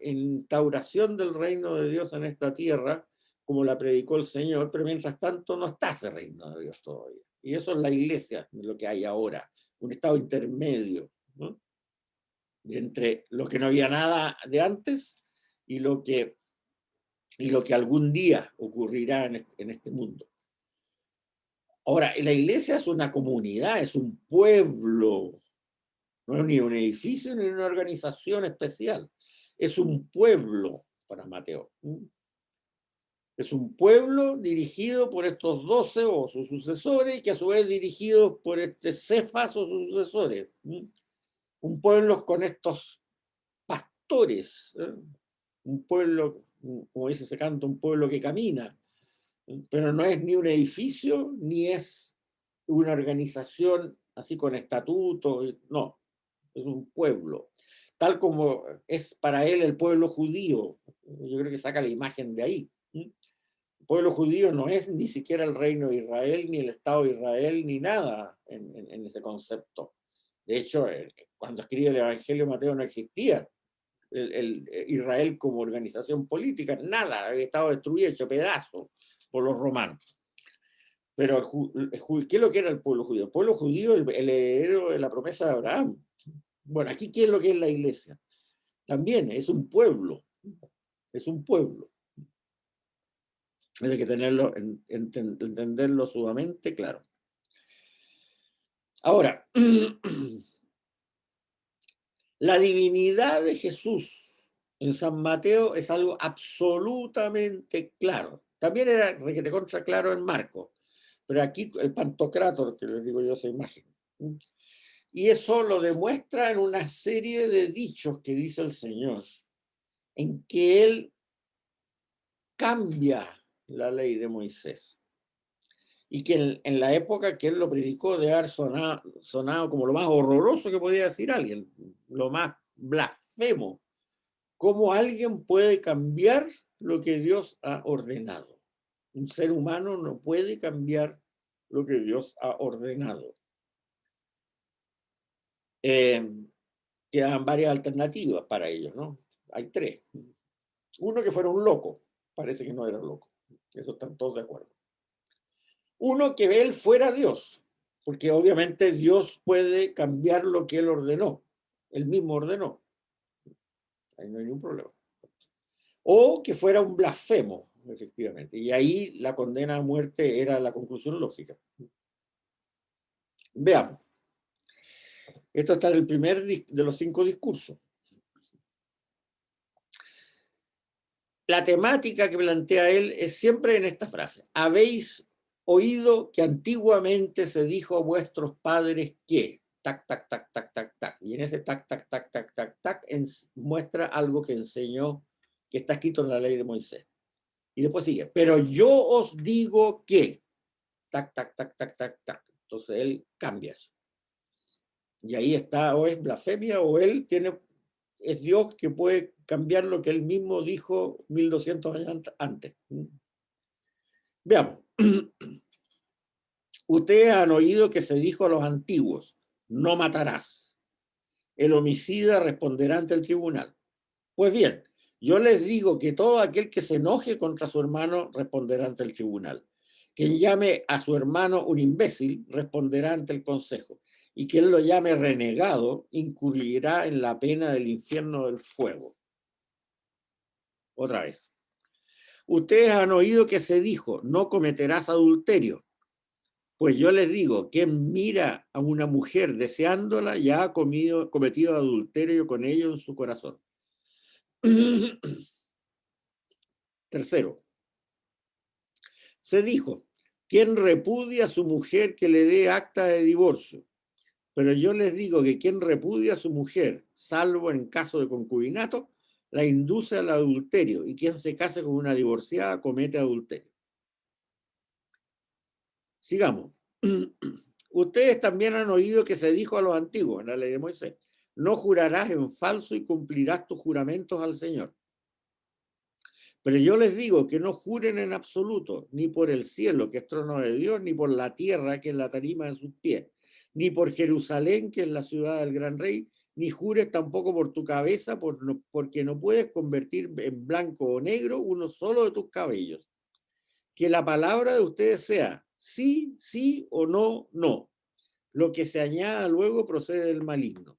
instauración del reino de Dios en esta tierra, como la predicó el Señor, pero mientras tanto no está ese reino de Dios todavía. Y eso es la iglesia, de lo que hay ahora, un estado intermedio, ¿no? Entre lo que no había nada de antes y lo que algún día ocurrirá en este mundo. Ahora, la iglesia es una comunidad, es un pueblo, no es ni un edificio ni una organización especial, es un pueblo para Mateo. Es un pueblo dirigido por estos 12 o sus sucesores, que a su vez dirigidos por este Cefas o sus sucesores. Un pueblo con estos pastores, un pueblo, como dice ese canto, un pueblo que camina, pero no es ni un edificio, ni es una organización así con estatutos, no, es un pueblo, tal como es para él el pueblo judío. Yo creo que saca la imagen de ahí. El pueblo judío no es ni siquiera el reino de Israel, ni el Estado de Israel, ni nada en ese concepto. De hecho, cuando escribe el Evangelio, Mateo no existía el Israel como organización política, nada, había estado destruido, hecho pedazo por los romanos. Pero, ¿qué es lo que era el pueblo judío? El pueblo judío, el heredero de la promesa de Abraham. Bueno, aquí, ¿qué es lo que es la iglesia? También es un pueblo, es un pueblo. Hay que tenerlo, entenderlo sumamente claro. Ahora, la divinidad de Jesús en San Mateo es algo absolutamente claro. También era requete contra claro en Marcos, pero aquí el Pantocrátor, que les digo yo esa imagen. Y eso lo demuestra en una serie de dichos que dice el Señor, en que Él cambia la ley de Moisés. Y que en la época que Él lo predicó de haber sonado como lo más horroroso que podía decir alguien, lo más blasfemo. ¿Cómo alguien puede cambiar lo que Dios ha ordenado? Un ser humano no puede cambiar lo que Dios ha ordenado. Quedan varias alternativas para ellos, ¿no? Hay tres. Uno, que fuera un loco. Parece que no era loco. Eso están todos de acuerdo. Uno, que él fuera Dios, porque obviamente Dios puede cambiar lo que él ordenó. Él mismo ordenó. Ahí no hay ningún problema. O que fuera un blasfemo, efectivamente. Y ahí la condena a muerte era la conclusión lógica. Veamos. Esto está en el primer de los 5 discursos. la temática que plantea él es siempre en esta frase. Habéis oído que antiguamente se dijo a vuestros padres que, tac, tac, tac, tac, tac, tac. Y en ese tac, tac, tac, tac, tac, tac, muestra algo que enseñó, que está escrito en la ley de Moisés. Y después sigue, pero yo os digo que, tac, tac, tac, tac, tac, tac. Entonces él cambia eso. Y ahí está, o es blasfemia, o él es Dios que puede cambiar lo que él mismo dijo 1200 años antes. Veamos. Ustedes han oído que se dijo a los antiguos, no matarás. El homicida responderá ante el tribunal. Pues bien, yo les digo que todo aquel que se enoje contra su hermano responderá ante el tribunal. Quien llame a su hermano un imbécil responderá ante el consejo. Y quien lo llame renegado incurrirá en la pena del infierno del fuego. Otra vez. Ustedes han oído que se dijo, no cometerás adulterio. Pues yo les digo, quien mira a una mujer deseándola ya ha cometido adulterio con ella en su corazón. Tercero, se dijo, quien repudia a su mujer que le dé acta de divorcio. Pero yo les digo que quien repudia a su mujer, salvo en caso de concubinato, la induce al adulterio, y quien se case con una divorciada comete adulterio. Sigamos. Ustedes también han oído que se dijo a los antiguos, en la ley de Moisés, no jurarás en falso y cumplirás tus juramentos al Señor. Pero yo les digo que no juren en absoluto, ni por el cielo, que es trono de Dios, ni por la tierra, que es la tarima de sus pies, ni por Jerusalén, que es la ciudad del gran rey, ni jures tampoco por tu cabeza, porque no puedes convertir en blanco o negro uno solo de tus cabellos. Que la palabra de ustedes sea sí, sí o no, no. Lo que se añada luego procede del maligno.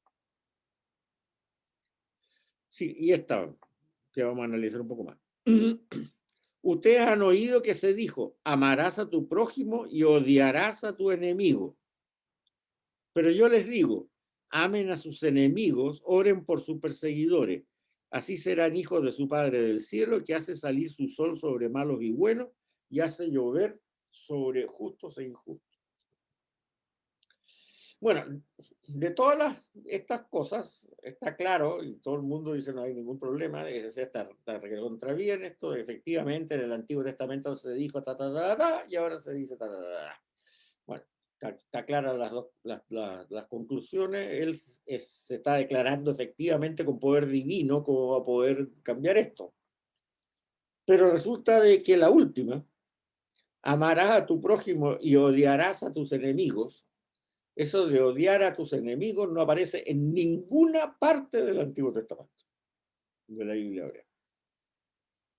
Sí, y esta que vamos a analizar un poco más. Ustedes han oído que se dijo, amarás a tu prójimo y odiarás a tu enemigo. Pero yo les digo, amen a sus enemigos, oren por sus perseguidores. Así serán hijos de su Padre del cielo, que hace salir su sol sobre malos y buenos y hace llover sobre justos e injustos. Bueno, de todas estas cosas, está claro, y todo el mundo dice no hay ningún problema, está recontra bien esto, efectivamente en el Antiguo Testamento se dijo ta, ta, ta, ta, y ahora se dice ta, ta, ta, ta. Bueno, está claras las conclusiones, él se está declarando efectivamente con poder divino cómo va a poder cambiar esto. Pero resulta de que la última, amarás a tu prójimo y odiarás a tus enemigos, eso de odiar a tus enemigos no aparece en ninguna parte del Antiguo Testamento, de la Biblia hebrea.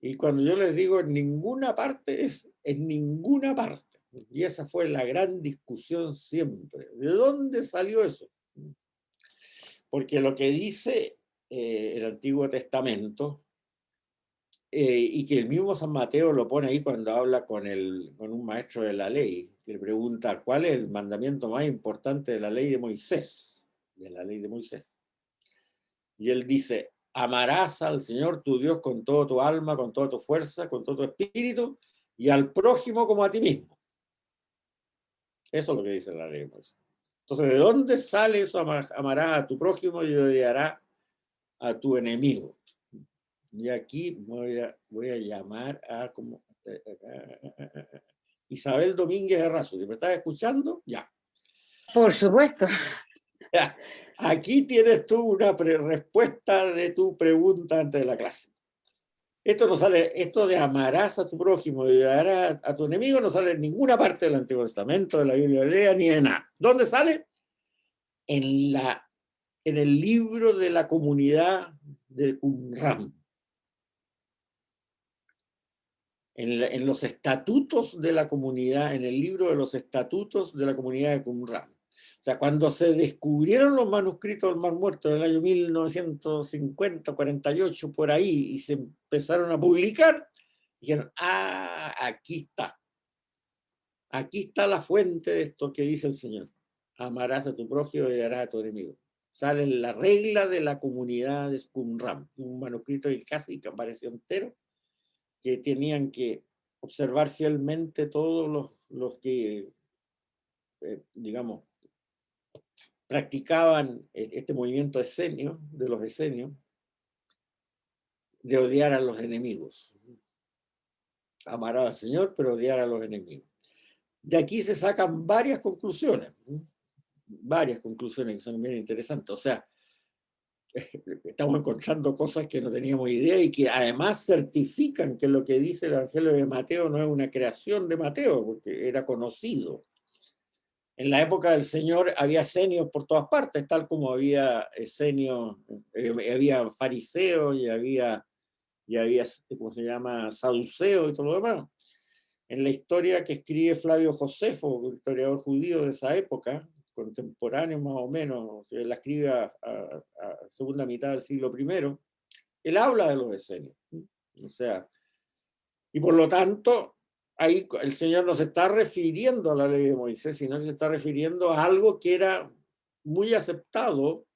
Y cuando yo les digo en ninguna parte, es en ninguna parte. Y esa fue la gran discusión siempre. ¿De dónde salió eso? Porque lo que dice el Antiguo Testamento, y que el mismo San Mateo lo pone ahí cuando habla con un maestro de la ley, que le pregunta cuál es el mandamiento más importante de la ley de Moisés, Y él dice, amarás al Señor tu Dios con todo tu alma, con toda tu fuerza, con todo tu espíritu, y al prójimo como a ti mismo. Eso es lo que dice la ley de Moisés. Entonces, ¿de dónde sale eso? Amarás a tu prójimo y odiarás a tu enemigo. Y aquí voy a llamar a Isabel Domínguez Errazo. ¿Me estás escuchando? Ya. Por supuesto. Ya. Aquí tienes tú una respuesta de tu pregunta antes de la clase. Esto no sale, esto de amarás a tu prójimo y odiarás a tu enemigo no sale en ninguna parte del Antiguo Testamento, de la Biblia hebrea, ni de nada. ¿Dónde sale? En el libro de la comunidad de Qumran. En los estatutos de la comunidad, en el libro de los estatutos de la comunidad de Qumran. O sea, cuando se descubrieron los manuscritos del Mar Muerto en el año 1950, 48, por ahí, y se empezaron a publicar, dijeron, aquí está. Aquí está la fuente de esto que dice el Señor. Amarás a tu prójimo y odiarás a tu enemigo. Sale en la regla de la comunidad de Qumran, un manuscrito que casi que apareció entero que tenían que observar fielmente todos los que, digamos, practicaban este movimiento esenio, de los esenios, de odiar a los enemigos. Amar al Señor, pero odiar a los enemigos. De aquí se sacan varias conclusiones que son bien interesantes. O sea, estamos encontrando cosas que no teníamos idea y que además certifican que lo que dice el Evangelio de Mateo no es una creación de Mateo, porque era conocido. En la época del Señor había esenios por todas partes, tal como había esenios, había fariseos y había, ¿cómo se llama?, saduceos y todo lo demás. En la historia que escribe Flavio Josefo, un historiador judío de esa época, contemporáneo más o menos, la escribe a segunda mitad del siglo I, él habla de los esenios. O sea, y por lo tanto, ahí el Señor no se está refiriendo a la ley de Moisés, sino que se está refiriendo a algo que era muy aceptado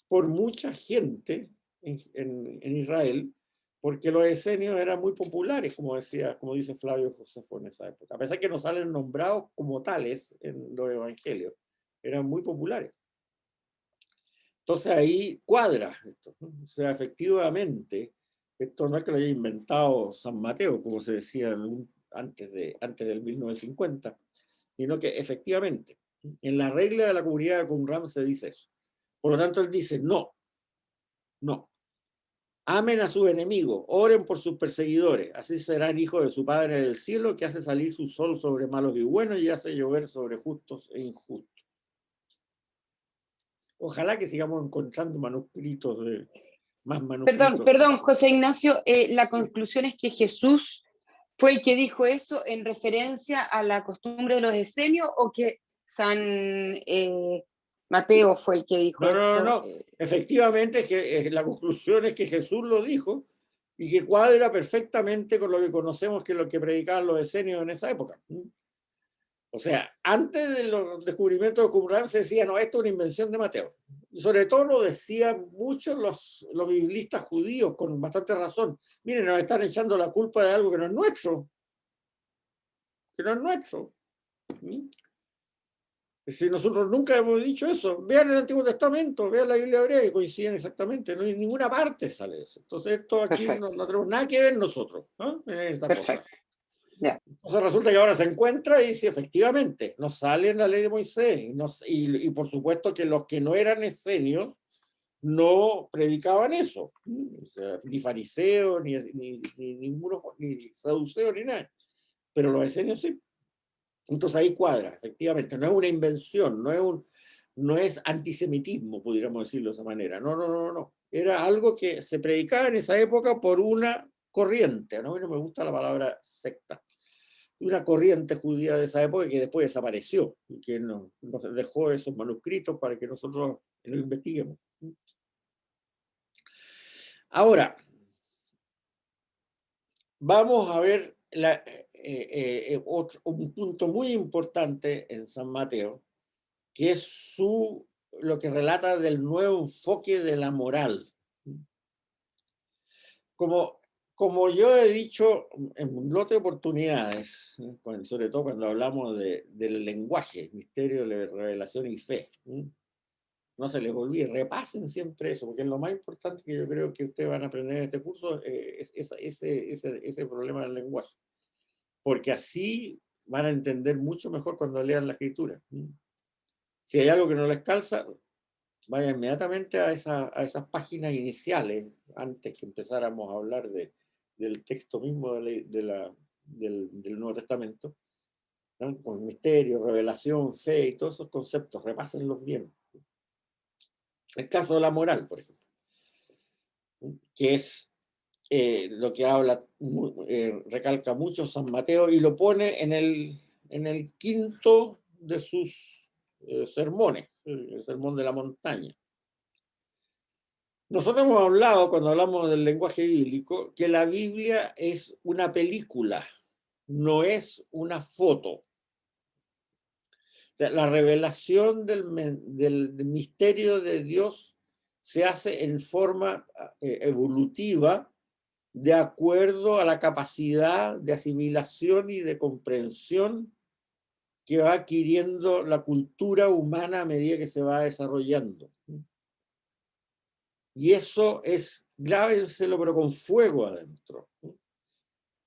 por mucha gente en Israel, porque los esenios eran muy populares, como dice Flavio Josefo en esa época, a pesar que no salen nombrados como tales en los evangelios, eran muy populares. Entonces ahí cuadra esto, ¿no? O sea, efectivamente, esto no es que lo haya inventado San Mateo, como se decía antes del 1950, sino que efectivamente, en la regla de la comunidad de Qumran se dice eso. Por lo tanto, él dice, no, amen a sus enemigos, oren por sus perseguidores, así serán hijos de su Padre del cielo, que hace salir su sol sobre malos y buenos y hace llover sobre justos e injustos. Ojalá que sigamos encontrando más manuscritos. Perdón, José Ignacio, la conclusión es que Jesús fue el que dijo eso en referencia a la costumbre de los esenios, o que San Mateo fue el que dijo esto. No. Efectivamente, la conclusión es que Jesús lo dijo y que cuadra perfectamente con lo que conocemos que es lo que predicaban los esenios en esa época. O sea, antes de los descubrimientos de Qumran se decía, no, esto es una invención de Mateo. Y sobre todo lo decían muchos los biblistas judíos con bastante razón. Miren, nos están echando la culpa de algo que no es nuestro. Que no es nuestro. Si nosotros nunca hemos dicho eso, vean el Antiguo Testamento, vean la Biblia hebrea, que coinciden exactamente, no hay en ninguna parte sale eso. Entonces esto aquí no tenemos nada que ver nosotros, ¿no? En esta cosa. Yeah. Entonces resulta que ahora se encuentra y dice, efectivamente, no sale en la ley de Moisés. Y por supuesto que los que no eran esenios no predicaban eso. O sea, ni fariseos, ni ninguno, ni saduceos, ni nada. Pero los esenios sí. Entonces ahí cuadra, efectivamente. No es una invención, no es antisemitismo, pudiéramos decirlo de esa manera. No. Era algo que se predicaba en esa época por una corriente. A mí no me gusta la palabra secta. Una corriente judía de esa época que después desapareció y que nos dejó esos manuscritos para que nosotros los investiguemos. Ahora, vamos a ver un punto muy importante en San Mateo, que es lo que relata del nuevo enfoque de la moral. Como yo he dicho en un lote de oportunidades, sobre todo cuando hablamos del lenguaje, misterio, revelación y fe, no se les olvide, repasen siempre eso, porque es lo más importante que yo creo que ustedes van a aprender en este curso, es ese problema del lenguaje, porque así van a entender mucho mejor cuando lean la escritura. Si hay algo que no les calza, vaya inmediatamente a esas páginas iniciales, antes que empezáramos a hablar del texto mismo del Nuevo Testamento, ¿no? Con misterio, revelación, fe y todos esos conceptos, repásenlos bien. El caso de la moral, por ejemplo, que es lo que recalca mucho San Mateo y lo pone en el quinto de sus sermones, el sermón de la montaña. Nosotros hemos hablado, cuando hablamos del lenguaje bíblico, que la Biblia es una película, no es una foto. O sea, la revelación del misterio de Dios se hace en forma evolutiva de acuerdo a la capacidad de asimilación y de comprensión que va adquiriendo la cultura humana a medida que se va desarrollando. Y eso es, grábenselo, pero con fuego adentro.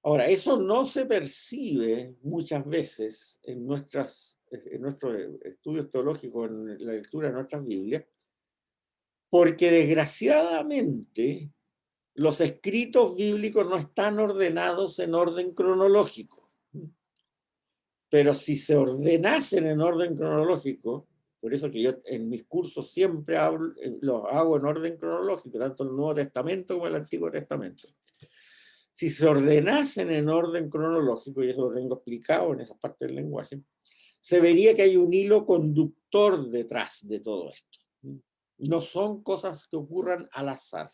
Ahora, eso no se percibe muchas veces en nuestros estudios teológicos, en la lectura de nuestras Biblias, porque desgraciadamente los escritos bíblicos no están ordenados en orden cronológico. Pero si se ordenasen en orden cronológico, por eso que yo en mis cursos siempre los hago en orden cronológico, tanto el Nuevo Testamento como el Antiguo Testamento. Si se ordenasen en orden cronológico, y eso lo tengo explicado en esa parte del lenguaje, se vería que hay un hilo conductor detrás de todo esto. No son cosas que ocurran al azar.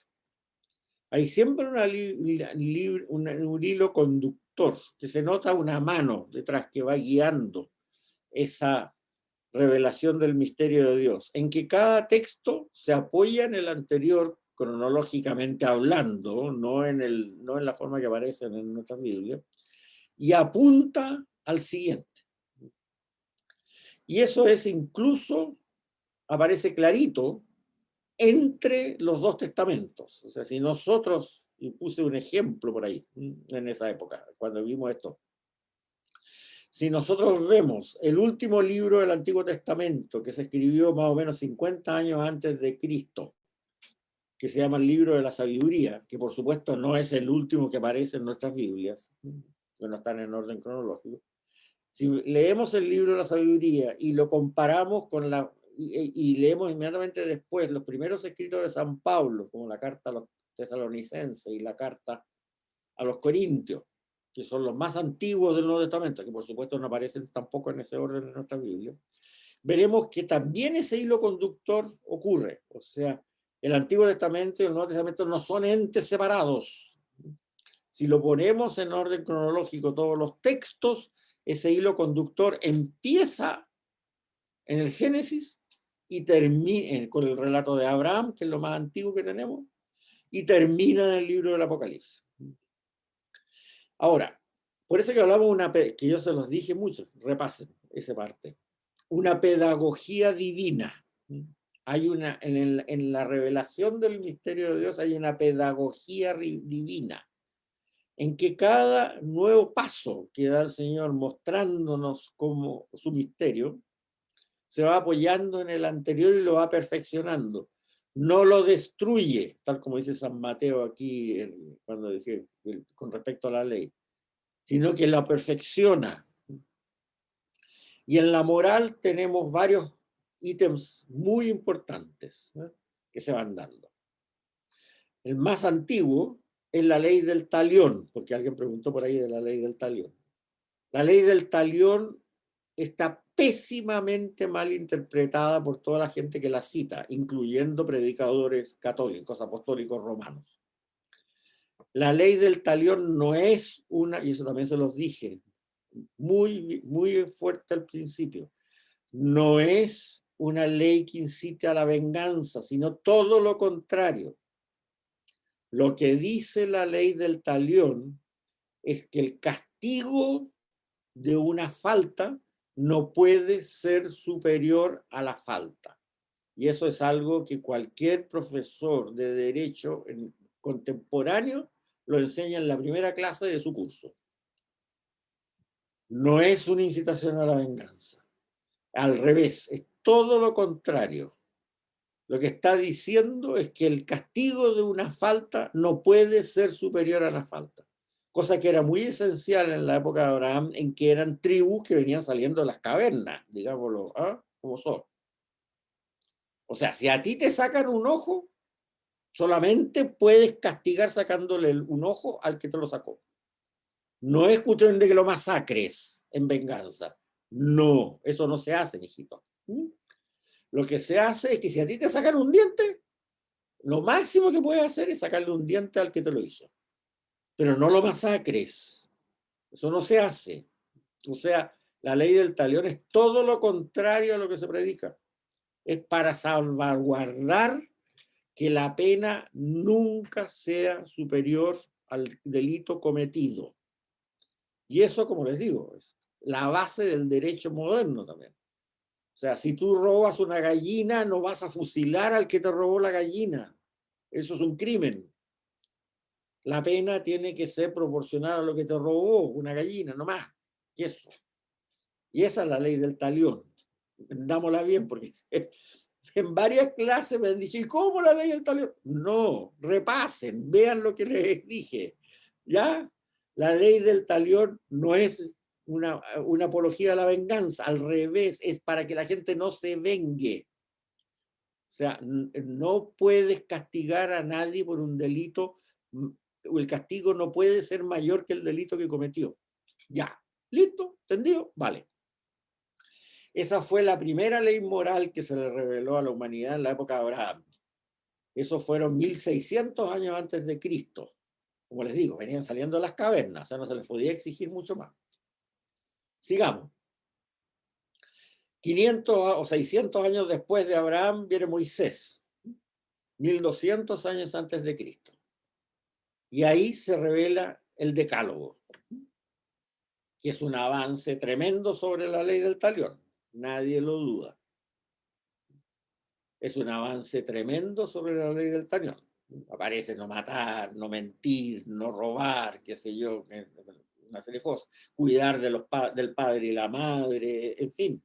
Hay siempre un hilo conductor, que se nota una mano detrás que va guiando esa revelación del misterio de Dios, en que cada texto se apoya en el anterior cronológicamente hablando, no en la forma que aparecen en nuestras Biblias, y apunta al siguiente. Y eso es incluso, aparece clarito, entre los dos testamentos. O sea, si nosotros, y puse un ejemplo por ahí, en esa época, cuando vimos esto, si nosotros vemos el último libro del Antiguo Testamento, que se escribió más o menos 50 años antes de Cristo, que se llama el libro de la sabiduría, que por supuesto no es el último que aparece en nuestras Biblias, que no están en orden cronológico. Si leemos el libro de la sabiduría y lo comparamos con y leemos inmediatamente después los primeros escritos de San Pablo, como la carta a los tesalonicenses y la carta a los corintios, que son los más antiguos del Nuevo Testamento, que por supuesto no aparecen tampoco en ese orden en nuestra Biblia, veremos que también ese hilo conductor ocurre. O sea, el Antiguo Testamento y el Nuevo Testamento no son entes separados. Si lo ponemos en orden cronológico, todos los textos, ese hilo conductor empieza en el Génesis y termina con el relato de Abraham, que es lo más antiguo que tenemos, y termina en el libro del Apocalipsis. Ahora, por eso que hablamos que yo se los dije mucho, repasen esa parte, una pedagogía divina. Hay en la revelación del misterio de Dios hay una pedagogía divina, en que cada nuevo paso que da el Señor mostrándonos como su misterio, se va apoyando en el anterior y lo va perfeccionando. No lo destruye, tal como dice San Mateo aquí cuando dije con respecto a la ley, sino que la perfecciona. Y en la moral tenemos varios ítems muy importantes, ¿eh?, que se van dando. El más antiguo es la ley del talión, porque alguien preguntó por ahí de la ley del talión. La ley del talión está pésimamente mal interpretada por toda la gente que la cita, incluyendo predicadores católicos, apostólicos romanos. La ley del talión no es una, y eso también se los dije, muy, muy fuerte al principio, no es una ley que incite a la venganza, sino todo lo contrario. Lo que dice la ley del talión es que el castigo de una falta no puede ser superior a la falta. Y eso es algo que cualquier profesor de derecho contemporáneo lo enseña en la primera clase de su curso. No es una incitación a la venganza. Al revés, es todo lo contrario. Lo que está diciendo es que el castigo de una falta no puede ser superior a la falta. Cosa que era muy esencial en la época de Abraham, en que eran tribus que venían saliendo de las cavernas, digámoslo, ¿eh?, como son. O sea, si a ti te sacan un ojo, solamente puedes castigar sacándole un ojo al que te lo sacó. No es cuestión de que lo masacres en venganza. No, eso no se hace, mijito. Lo que se hace es que si a ti te sacan un diente, lo máximo que puedes hacer es sacarle un diente al que te lo hizo. Pero no lo masacres. Eso no se hace. O sea, la ley del talión es todo lo contrario a lo que se predica. Es para salvaguardar que la pena nunca sea superior al delito cometido. Y eso, como les digo, es la base del derecho moderno también. O sea, si tú robas una gallina, no vas a fusilar al que te robó la gallina. Eso es un crimen. La pena tiene que ser proporcional a lo que te robó una gallina, no más. Y eso. Y esa es la ley del talión. Entendámosla bien, porque en varias clases me han dicho, ¿y cómo la ley del talión? No, repasen, vean lo que les dije. ¿Ya? La ley del talión no es una apología a la venganza, al revés, es para que la gente no se vengue. O sea, no puedes castigar a nadie por un delito, el castigo no puede ser mayor que el delito que cometió. Ya, listo, ¿entendido? Vale. Esa fue la primera ley moral que se le reveló a la humanidad en la época de Abraham. Esos fueron 1600 años antes de Cristo. Como les digo, venían saliendo de las cavernas, o sea, no se les podía exigir mucho más. Sigamos. 500 o 600 años después de Abraham viene Moisés, 1200 años antes de Cristo. Y ahí se revela el Decálogo, que es un avance tremendo sobre la ley del talión. Nadie lo duda. Es un avance tremendo sobre la ley del talión. Aparece no matar, no mentir, no robar, qué sé yo, una serie de cosas. Cuidar de del padre y la madre, en fin.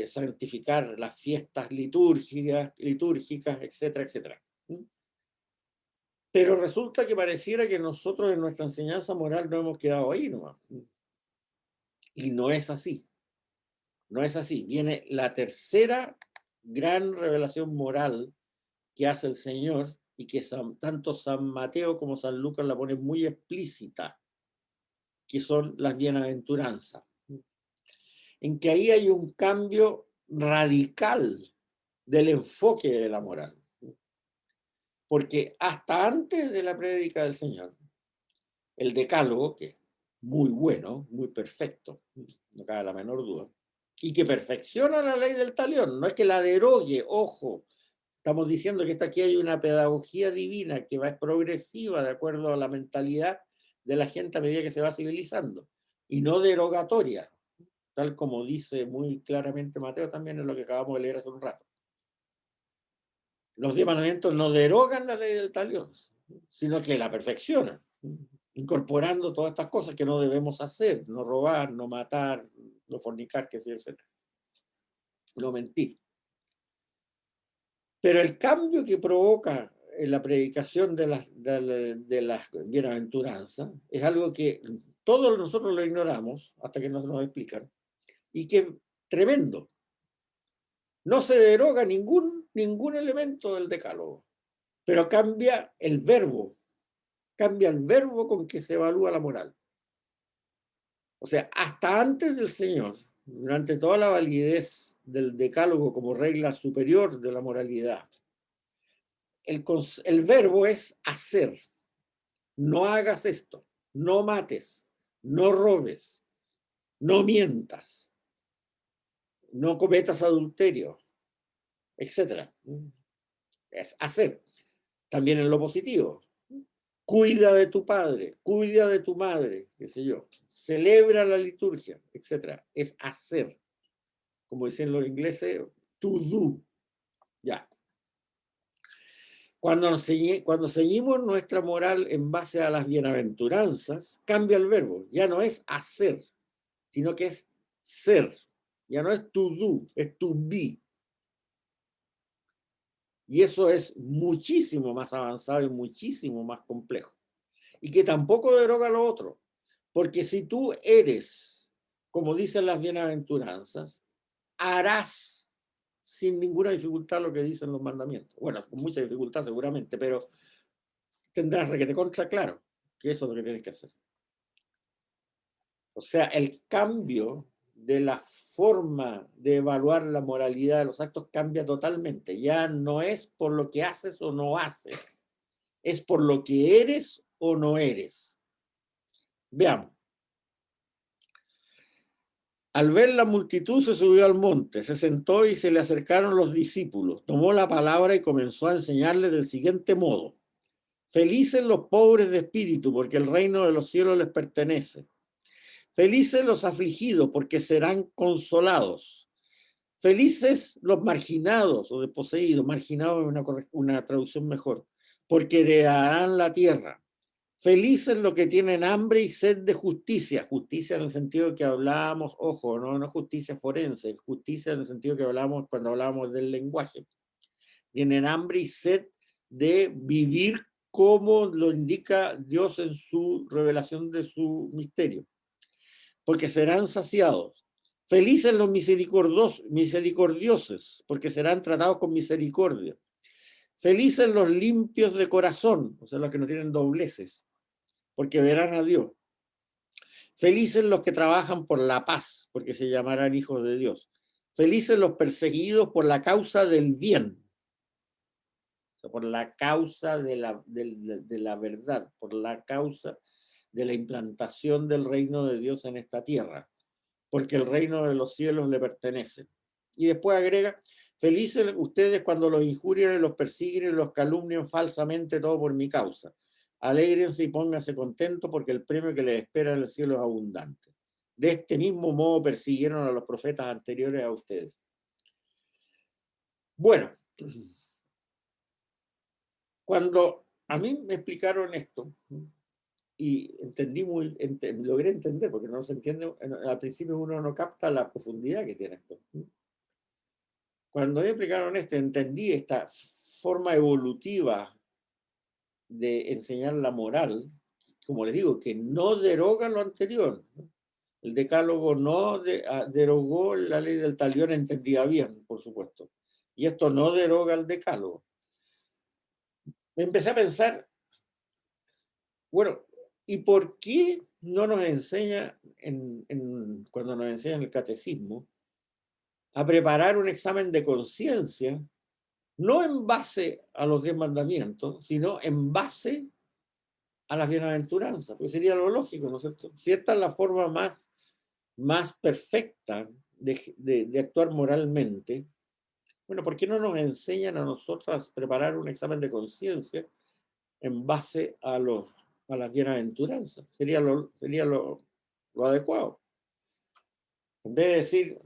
Santificar las fiestas litúrgicas, etcétera, etcétera. Pero resulta que pareciera que nosotros en nuestra enseñanza moral no hemos quedado ahí nomás. Y no es así. No es así. Viene la tercera gran revelación moral que hace el Señor y que tanto San Mateo como San Lucas la ponen muy explícita, que son las bienaventuranzas. En que ahí hay un cambio radical del enfoque de la moral. Porque hasta antes de la prédica del Señor, el decálogo, que es muy bueno, muy perfecto, no cabe la menor duda, y que perfecciona la ley del talión, no es que la derogue, ojo, estamos diciendo que aquí hay una pedagogía divina que va progresiva de acuerdo a la mentalidad de la gente a medida que se va civilizando, y no derogatoria, tal como dice muy claramente Mateo también en lo que acabamos de leer hace un rato. Los 10 mandamientos no derogan la ley del talión, sino que la perfeccionan, incorporando todas estas cosas que no debemos hacer, no robar, no matar, no fornicar, que sea, etc. No mentir. Pero el cambio que provoca en la predicación de las bienaventuranzas es algo que todos nosotros lo ignoramos hasta que nos explican, y que es tremendo. No se deroga ningún elemento del decálogo, pero cambia el verbo con que se evalúa la moral. O sea, hasta antes del Señor, durante toda la validez del decálogo como regla superior de la moralidad, el verbo es hacer. No hagas esto, no mates, no robes, no mientas, no cometas adulterio, etc. Es hacer. También en lo positivo. Cuida de tu padre, cuida de tu madre, qué sé yo. Celebra la liturgia, etc. Es hacer. Como dicen los ingleses, to do. Ya. Cuando seguimos nuestra moral en base a las bienaventuranzas, cambia el verbo. Ya no es hacer, sino que es ser. Ya no es to do, es to be. Y eso es muchísimo más avanzado y muchísimo más complejo. Y que tampoco deroga lo otro. Porque si tú eres, como dicen las bienaventuranzas, harás sin ninguna dificultad lo que dicen los mandamientos. Bueno, con mucha dificultad seguramente, pero tendrás requete contra claro que eso es lo que tienes que hacer. O sea, el cambio de la forma de evaluar la moralidad de los actos cambia totalmente. Ya no es por lo que haces o no haces, es por lo que eres o no eres. Veamos. Al ver la multitud se subió al monte, se sentó y se le acercaron los discípulos. Tomó la palabra y comenzó a enseñarles del siguiente modo. Felices los pobres de espíritu, porque el reino de los cielos les pertenece. Felices los afligidos, porque serán consolados. Felices los marginados o desposeídos, marginados es una traducción mejor, porque heredarán la tierra. Felices los que tienen hambre y sed de justicia, justicia en el sentido que hablábamos, ojo, no justicia forense, justicia en el sentido que hablábamos cuando hablábamos del lenguaje. Tienen hambre y sed de vivir como lo indica Dios en su revelación de su misterio, porque serán saciados. Felices los misericordiosos, porque serán tratados con misericordia. Felices los limpios de corazón, o sea, los que no tienen dobleces, porque verán a Dios. Felices los que trabajan por la paz, porque se llamarán hijos de Dios. Felices los perseguidos por la causa del bien, o sea, por la causa de la verdad, por la causa de la implantación del reino de Dios en esta tierra, porque el reino de los cielos le pertenece. Y después agrega, felices ustedes cuando los injurien y los persiguen y los calumnien falsamente, todo por mi causa. Alégrense y pónganse contentos porque el premio que les espera en el cielo es abundante. De este mismo modo persiguieron a los profetas anteriores a ustedes. Bueno, cuando a mí me explicaron esto, y logré entender, porque no se entiende, al principio uno no capta la profundidad que tiene esto. Cuando me explicaron esto, entendí esta forma evolutiva de enseñar la moral, como les digo, que no deroga lo anterior. El decálogo no derogó la ley del talión, entendía bien, por supuesto. Y esto no deroga el decálogo. Me empecé a pensar, bueno, ¿y por qué no nos enseña, cuando nos enseñan el catecismo, a preparar un examen de conciencia, no en base a los 10 mandamientos, sino en base a las bienaventuranzas? Pues sería lo lógico, ¿no es cierto? Si esta es la forma más perfecta de actuar moralmente, bueno, ¿por qué no nos enseñan a nosotros a preparar un examen de conciencia en base a las bienaventuranzas? Sería lo adecuado. En vez de decir,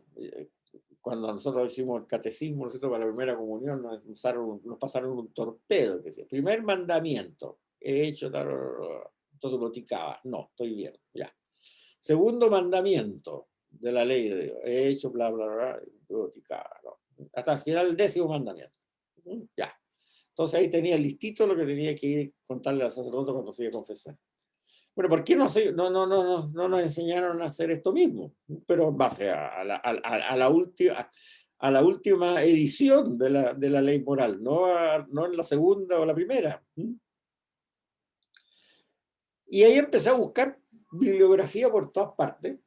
cuando nosotros hicimos el catecismo, ¿no? Para la primera comunión nos pasaron un torpedo que decía, primer mandamiento, he hecho, entonces lo ticaba, no, estoy bien, ya. Segundo mandamiento de la ley de Dios, he hecho, bla, bla, bla, lo ticaba, no. Hasta el final el 10º mandamiento, ya. Entonces ahí tenía listito lo que tenía que ir contarle al sacerdote cuando se iba a confesar. Bueno, ¿por qué no nos enseñaron a hacer esto mismo? Pero en base a la última edición de la ley moral, no en la segunda o la primera. Y ahí empecé a buscar bibliografía por todas partes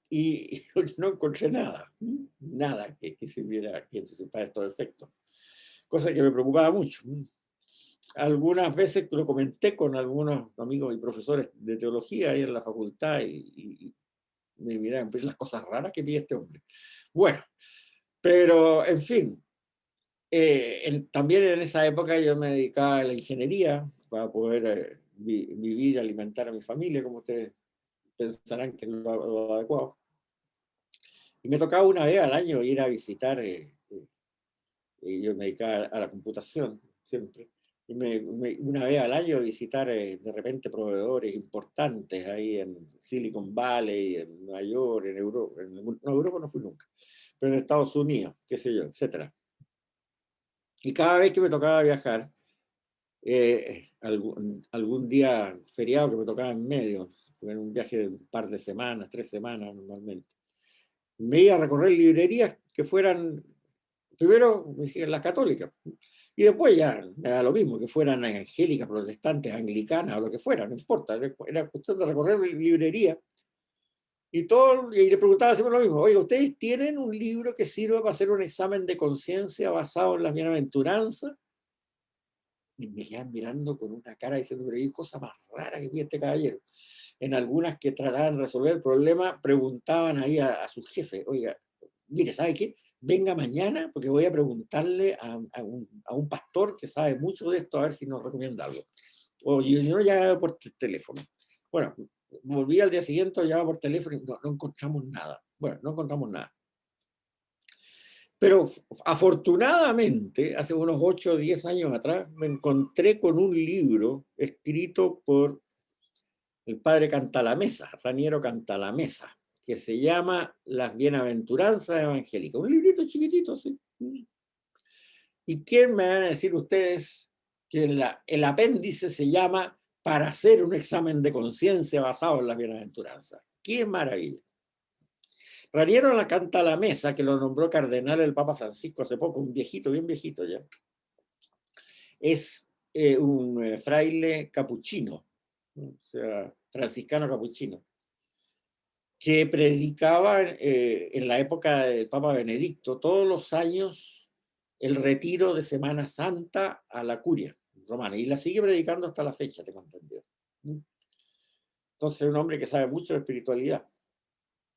y no encontré nada que sirviera para estos efectos. Cosa que me preocupaba mucho. Algunas veces lo comenté con algunos amigos y profesores de teología ahí en la facultad y me miraban, pues las cosas raras que pide este hombre. Bueno, pero en fin, también en esa época yo me dedicaba a la ingeniería para poder vivir, alimentar a mi familia, como ustedes pensarán que es lo adecuado. Y me tocaba una vez al año ir a visitar, y yo me dedicaba a la computación siempre. Y una vez al año visitar de repente proveedores importantes ahí en Silicon Valley, en Nueva York, en Europa. No, Europa no fui nunca, pero en Estados Unidos, qué sé yo, etc. Y cada vez que me tocaba viajar, algún día feriado que me tocaba en medio, en un viaje de un par de semanas, 3 semanas normalmente, me iba a recorrer librerías que fueran, primero las católicas, y después ya era lo mismo, que fueran evangélicas, protestantes, anglicanas o lo que fuera, no importa, era cuestión de recorrer librería. Y le preguntaba siempre lo mismo, oiga, ¿ustedes tienen un libro que sirva para hacer un examen de conciencia basado en las bienaventuranzas? Y me quedan mirando con una cara diciendo, pero hay cosa más rara que pide este caballero. En algunas que trataban de resolver el problema, preguntaban ahí a su jefe, oiga, mire, ¿sabe qué? venga mañana, porque voy a preguntarle a un pastor que sabe mucho de esto, a ver si nos recomienda algo. O yo no, ya por teléfono. Bueno, volví al día siguiente, ya por teléfono y no encontramos nada. Bueno, no encontramos nada. Pero afortunadamente, hace unos 8 o 10 años atrás, me encontré con un libro escrito por el padre Cantalamessa, Raniero Cantalamessa, que se llama Las Bienaventuranzas Evangélicas. Un librito chiquitito, sí. ¿Y quién me van a decir ustedes que el apéndice se llama Para hacer un examen de conciencia basado en las bienaventuranzas? ¡Qué maravilla! Raniero la canta a la mesa, que lo nombró cardenal el Papa Francisco hace poco, un viejito, bien viejito ya. Es un fraile capuchino, o sea, franciscano capuchino, que predicaba en la época del Papa Benedicto todos los años el retiro de Semana Santa a la curia romana, y la sigue predicando hasta la fecha, tengo entendido. Entonces, un hombre que sabe mucho de espiritualidad.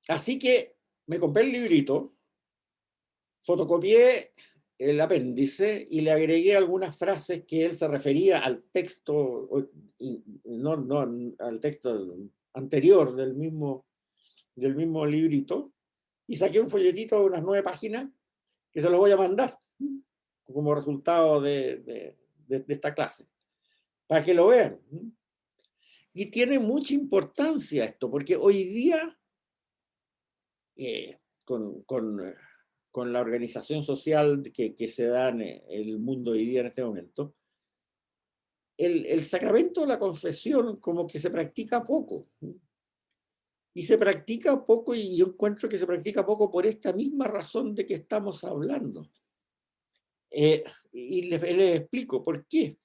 Así que me compré el librito, fotocopié el apéndice y le agregué algunas frases que él se refería al texto, no al texto anterior del mismo librito, y saqué un folletito de unas 9 páginas que se los voy a mandar como resultado de esta clase, para que lo vean. Y tiene mucha importancia esto, porque hoy día, con la organización social que se da en el mundo hoy día en este momento, el sacramento de la confesión como que se practica poco. Y se practica poco, y yo encuentro que se practica poco por esta misma razón de que estamos hablando. Y les explico por qué.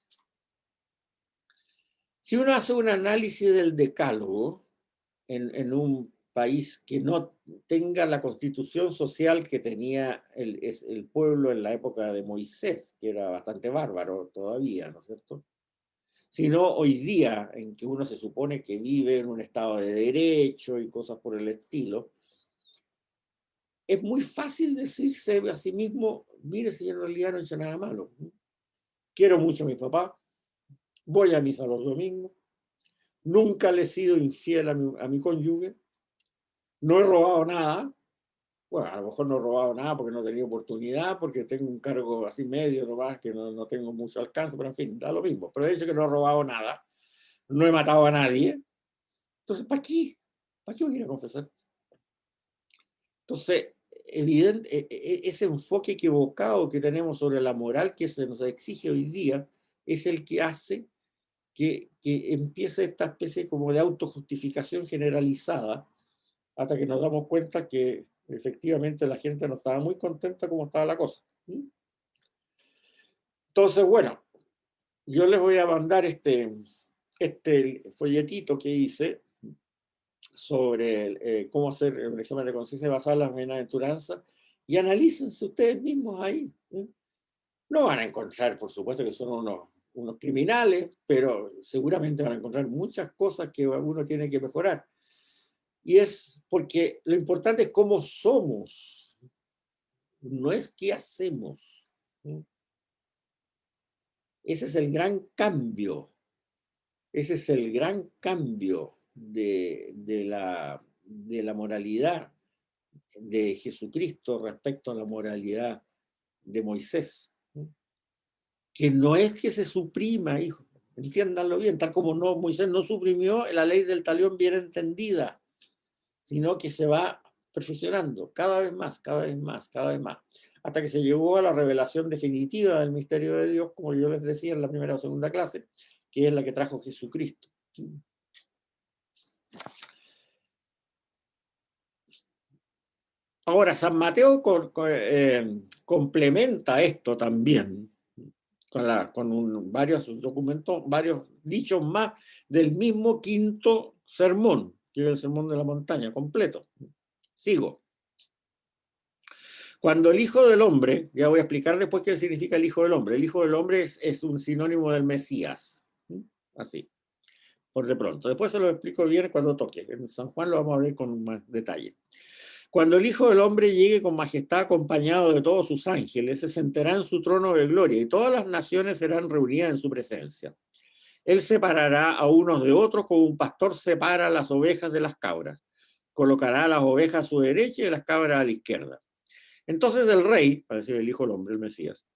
Si uno hace un análisis del decálogo en un país que no tenga la constitución social que tenía el pueblo en la época de Moisés, que era bastante bárbaro todavía, ¿no es cierto? Sino hoy día, en que uno se supone que vive en un estado de derecho y cosas por el estilo, es muy fácil decirse a sí mismo, mire, si en realidad no he hecho nada malo. Quiero mucho a mi papá, voy a misa los domingos, nunca le he sido infiel a mi cónyuge, no he robado nada. Bueno, a lo mejor no he robado nada porque no he tenido oportunidad, porque tengo un cargo así medio nomás, que no tengo mucho alcance, pero en fin, da lo mismo. Pero he dicho que no he robado nada, no he matado a nadie. Entonces, ¿para qué? ¿Para qué voy a ir a confesar? Entonces, ese enfoque equivocado que tenemos sobre la moral que se nos exige hoy día es el que hace que empiece esta especie como de autojustificación generalizada, hasta que nos damos cuenta que efectivamente la gente no estaba muy contenta como estaba la cosa. Entonces, bueno, yo les voy a mandar este folletito que hice sobre cómo hacer un examen de conciencia basado en las bienaventuranzas, y analícense ustedes mismos ahí. No van a encontrar, por supuesto, que son unos criminales, pero seguramente van a encontrar muchas cosas que uno tiene que mejorar. Y es porque lo importante es cómo somos, no es qué hacemos. Ese es el gran cambio. Ese es el gran cambio de la moralidad de Jesucristo respecto a la moralidad de Moisés. Que no es que se suprima, hijo, entiéndanlo bien, tal como Moisés no suprimió la ley del talión bien entendida, sino que se va perfeccionando cada vez más, cada vez más, cada vez más, hasta que se llegó a la revelación definitiva del misterio de Dios, como yo les decía en la primera o segunda clase, que es la que trajo Jesucristo. Ahora, San Mateo complementa esto también con varios documentos, varios dichos más del mismo quinto sermón, que es el sermón de la montaña, completo. Sigo. Cuando el Hijo del Hombre, ya voy a explicar después qué significa el Hijo del Hombre. El Hijo del Hombre es un sinónimo del Mesías. Así, por de pronto. Después se lo explico bien cuando toque. En San Juan lo vamos a ver con más detalle. Cuando el Hijo del Hombre llegue con majestad acompañado de todos sus ángeles, se sentará en su trono de gloria y todas las naciones serán reunidas en su presencia. Él separará a unos de otros como un pastor separa las ovejas de las cabras. Colocará las ovejas a su derecha y las cabras a la izquierda. Entonces el rey, va a decir el Hijo del Hombre, el Mesías,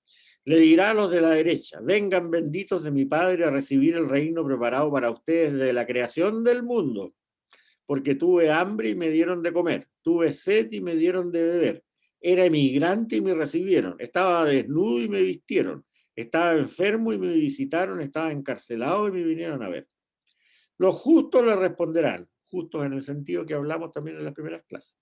le dirá a los de la derecha: vengan benditos de mi Padre a recibir el reino preparado para ustedes desde la creación del mundo. Porque tuve hambre y me dieron de comer, tuve sed y me dieron de beber, era emigrante y me recibieron, estaba desnudo y me vistieron, estaba enfermo y me visitaron, estaba encarcelado y me vinieron a ver. Los justos le responderán, justos en el sentido que hablamos también en las primeras clases: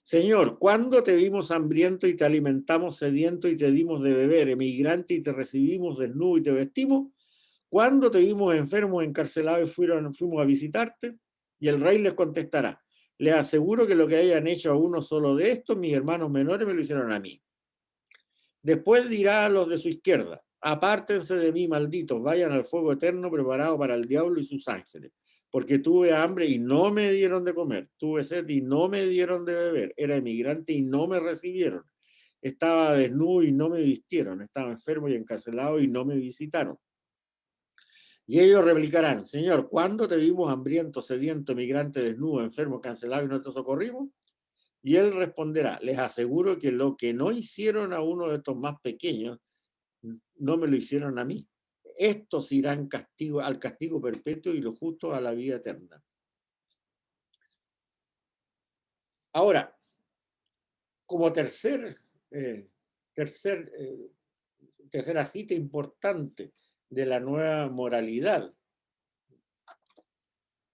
Señor, ¿cuándo te vimos hambriento y te alimentamos, sediento y te dimos de beber, emigrante y te recibimos, desnudo y te vestimos? ¿Cuándo te vimos enfermo, encarcelado y fuimos a visitarte? Y el rey les contestará: les aseguro que lo que hayan hecho a uno solo de estos, mis hermanos menores me lo hicieron a mí. Después dirá a los de su izquierda: apártense de mí, malditos, vayan al fuego eterno preparado para el diablo y sus ángeles. Porque tuve hambre y no me dieron de comer, tuve sed y no me dieron de beber, era emigrante y no me recibieron, estaba desnudo y no me vistieron, estaba enfermo y encarcelado y no me visitaron. Y ellos replicarán: Señor, ¿cuándo te vimos hambriento, sediento, migrante, desnudo, enfermo, cancelado y no te socorrimos? Y él responderá: les aseguro que lo que no hicieron a uno de estos más pequeños, no me lo hicieron a mí. Estos irán al castigo perpetuo y los justos a la vida eterna. Ahora, como tercera cita importante de la nueva moralidad,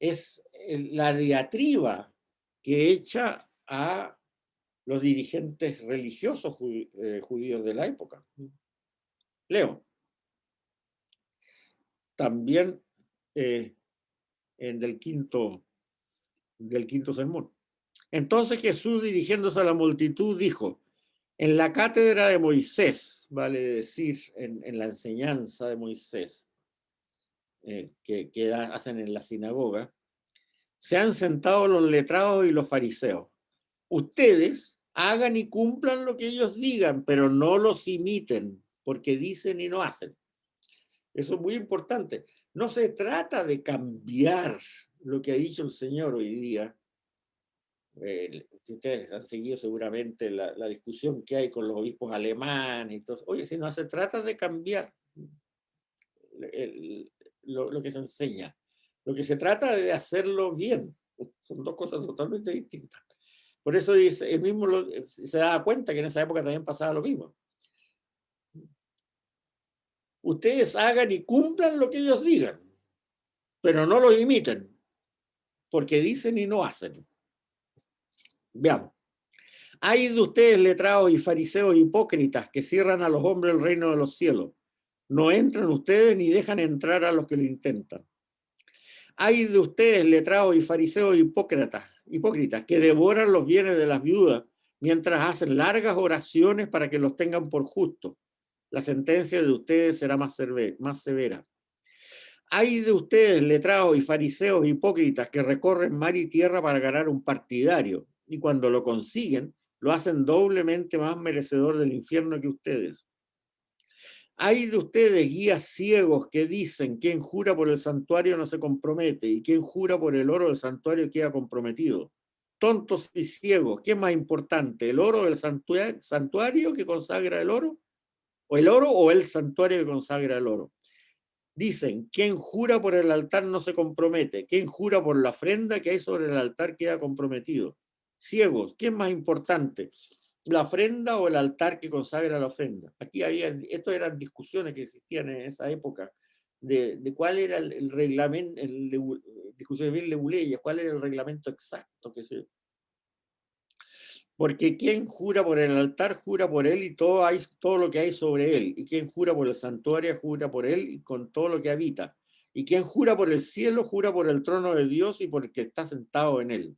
es la diatriba que echa a los dirigentes religiosos judíos de la época. Leo. También del quinto sermón. Entonces Jesús, dirigiéndose a la multitud, dijo: en la cátedra de Moisés, vale decir, en la enseñanza de Moisés, que hacen en la sinagoga, se han sentado los letrados y los fariseos. Ustedes hagan y cumplan lo que ellos digan, pero no los imiten, porque dicen y no hacen. Eso es muy importante. No se trata de cambiar lo que ha dicho el Señor hoy día. Ustedes han seguido seguramente la discusión que hay con los obispos alemanes y todo. Oye, si no se trata de cambiar lo que se enseña, lo que se trata es de hacerlo bien. Son dos cosas totalmente distintas. Por eso dice, él mismo se da cuenta que en esa época también pasaba lo mismo. Ustedes hagan y cumplan lo que ellos digan, pero no lo imiten, porque dicen y no hacen. Veamos. Hay de ustedes, letrados y fariseos hipócritas, que cierran a los hombres el reino de los cielos. No entran ustedes ni dejan entrar a los que lo intentan. Hay de ustedes, letrados y fariseos hipócritas, que devoran los bienes de las viudas mientras hacen largas oraciones para que los tengan por justos. La sentencia de ustedes será más severa. Hay de ustedes, letrados y fariseos hipócritas, que recorren mar y tierra para ganar un partidario, y cuando lo consiguen, lo hacen doblemente más merecedor del infierno que ustedes. Hay de ustedes, guías ciegos, que dicen: quien jura por el santuario no se compromete, y quien jura por el oro del santuario queda comprometido. Tontos y ciegos, ¿qué es más importante? ¿El oro del santuario que consagra el oro? ¿O el oro o el santuario que consagra el oro? Dicen: quien jura por el altar no se compromete, quien jura por la ofrenda que hay sobre el altar queda comprometido. Ciegos, ¿qué es más importante? ¿La ofrenda o el altar que consagra la ofrenda? Aquí esto eran discusiones que existían en esa época de cuál era el reglamento, discusiones bien leguleyas, cuál era el reglamento exacto que se... Porque quien jura por el altar, jura por él y todo lo que hay sobre él. Y quien jura por el santuario, jura por él y con todo lo que habita. Y quien jura por el cielo, jura por el trono de Dios y por el que está sentado en él.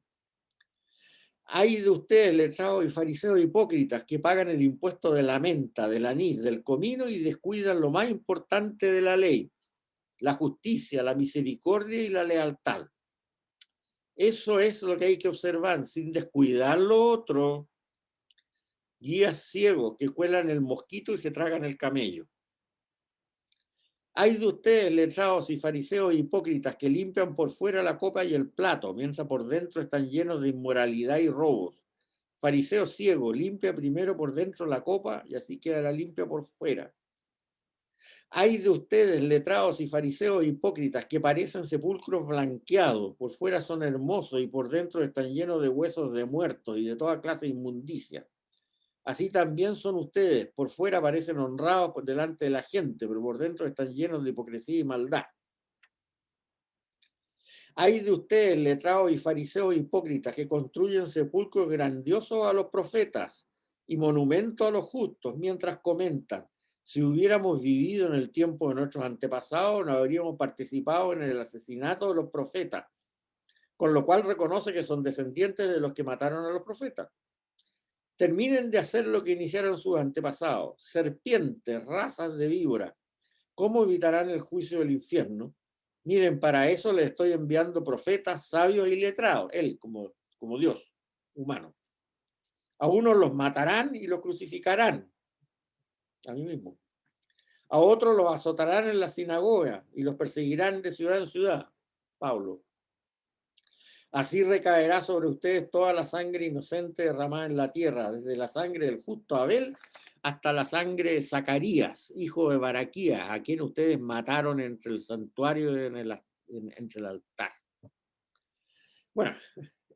Hay de ustedes, letrados y fariseos hipócritas, que pagan el impuesto de la menta, del anís, del comino y descuidan lo más importante de la ley: la justicia, la misericordia y la lealtad. Eso es lo que hay que observar, sin descuidar lo otro. Guías ciegos que cuelan el mosquito y se tragan el camello. Hay de ustedes, letrados y fariseos hipócritas, que limpian por fuera la copa y el plato, mientras por dentro están llenos de inmoralidad y robos. Fariseo ciego, limpia primero por dentro la copa y así quedará limpia por fuera. Hay de ustedes, letrados y fariseos hipócritas, que parecen sepulcros blanqueados, por fuera son hermosos y por dentro están llenos de huesos de muertos y de toda clase de inmundicia. Así también son ustedes, por fuera parecen honrados por delante de la gente, pero por dentro están llenos de hipocresía y maldad. Hay de ustedes, letrados y fariseos hipócritas, que construyen sepulcros grandiosos a los profetas y monumentos a los justos, mientras comentan: si hubiéramos vivido en el tiempo de nuestros antepasados, no habríamos participado en el asesinato de los profetas, con lo cual reconoce que son descendientes de los que mataron a los profetas. Terminen de hacer lo que iniciaron sus antepasados, serpientes, razas de víboras. ¿Cómo evitarán el juicio del infierno? Miren, para eso les estoy enviando profetas, sabios y letrados, él como Dios humano. A unos los matarán y los crucificarán, a mí mismo. A otros los azotarán en la sinagoga y los perseguirán de ciudad en ciudad, Pablo. Así recaerá sobre ustedes toda la sangre inocente derramada en la tierra, desde la sangre del justo Abel hasta la sangre de Zacarías, hijo de Baraquías, a quien ustedes mataron entre el santuario y entre el altar. Bueno,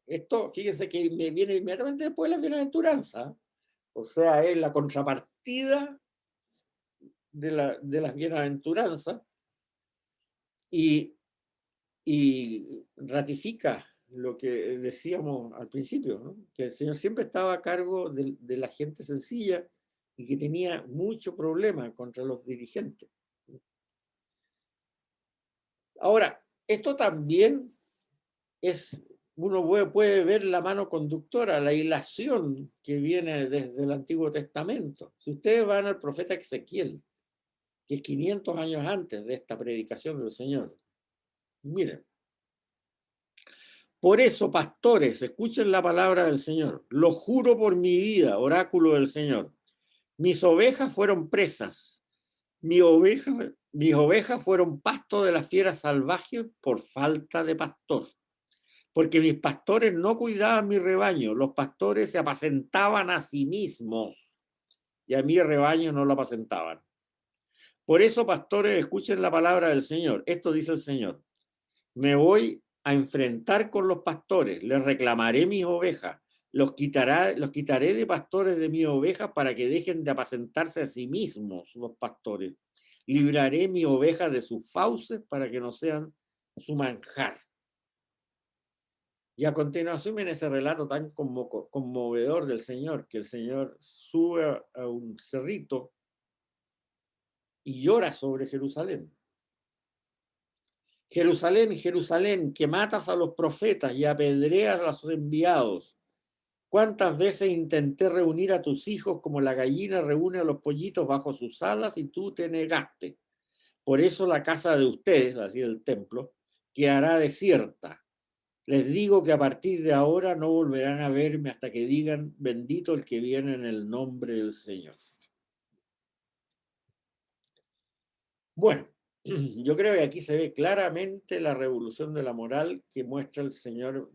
esto, fíjense que me viene inmediatamente después de la bienaventuranza. O sea, es la contrapartida de las bienaventuranzas y ratifica lo que decíamos al principio, ¿no? Que el Señor siempre estaba a cargo de la gente sencilla y que tenía mucho problema contra los dirigentes. Ahora, esto también es, uno puede ver la mano conductora, la hilación que viene desde el Antiguo Testamento. Si ustedes van al profeta Ezequiel, que es 500 años antes de esta predicación del Señor, miren: por eso, pastores, escuchen la palabra del Señor. Lo juro por mi vida, oráculo del Señor. Mis ovejas fueron presas. Mis ovejas fueron pasto de las fieras salvajes por falta de pastor. Porque mis pastores no cuidaban mi rebaño. Los pastores se apacentaban a sí mismos y a mi rebaño no lo apacentaban. Por eso, pastores, escuchen la palabra del Señor. Esto dice el Señor: me voy a enfrentar con los pastores, les reclamaré mis ovejas, los quitaré de pastores de mis ovejas para que dejen de apacentarse a sí mismos los pastores. Libraré mis ovejas de sus fauces para que no sean su manjar. Y a continuación viene ese relato tan conmovedor del Señor, que el Señor sube a un cerrito y llora sobre Jerusalén. Jerusalén, Jerusalén, que matas a los profetas y apedreas a los enviados. ¿Cuántas veces intenté reunir a tus hijos como la gallina reúne a los pollitos bajo sus alas y tú te negaste? Por eso la casa de ustedes, así el templo, quedará desierta. Les digo que a partir de ahora no volverán a verme hasta que digan: bendito el que viene en el nombre del Señor. Bueno, yo creo que aquí se ve claramente la revolución de la moral que muestra el Señor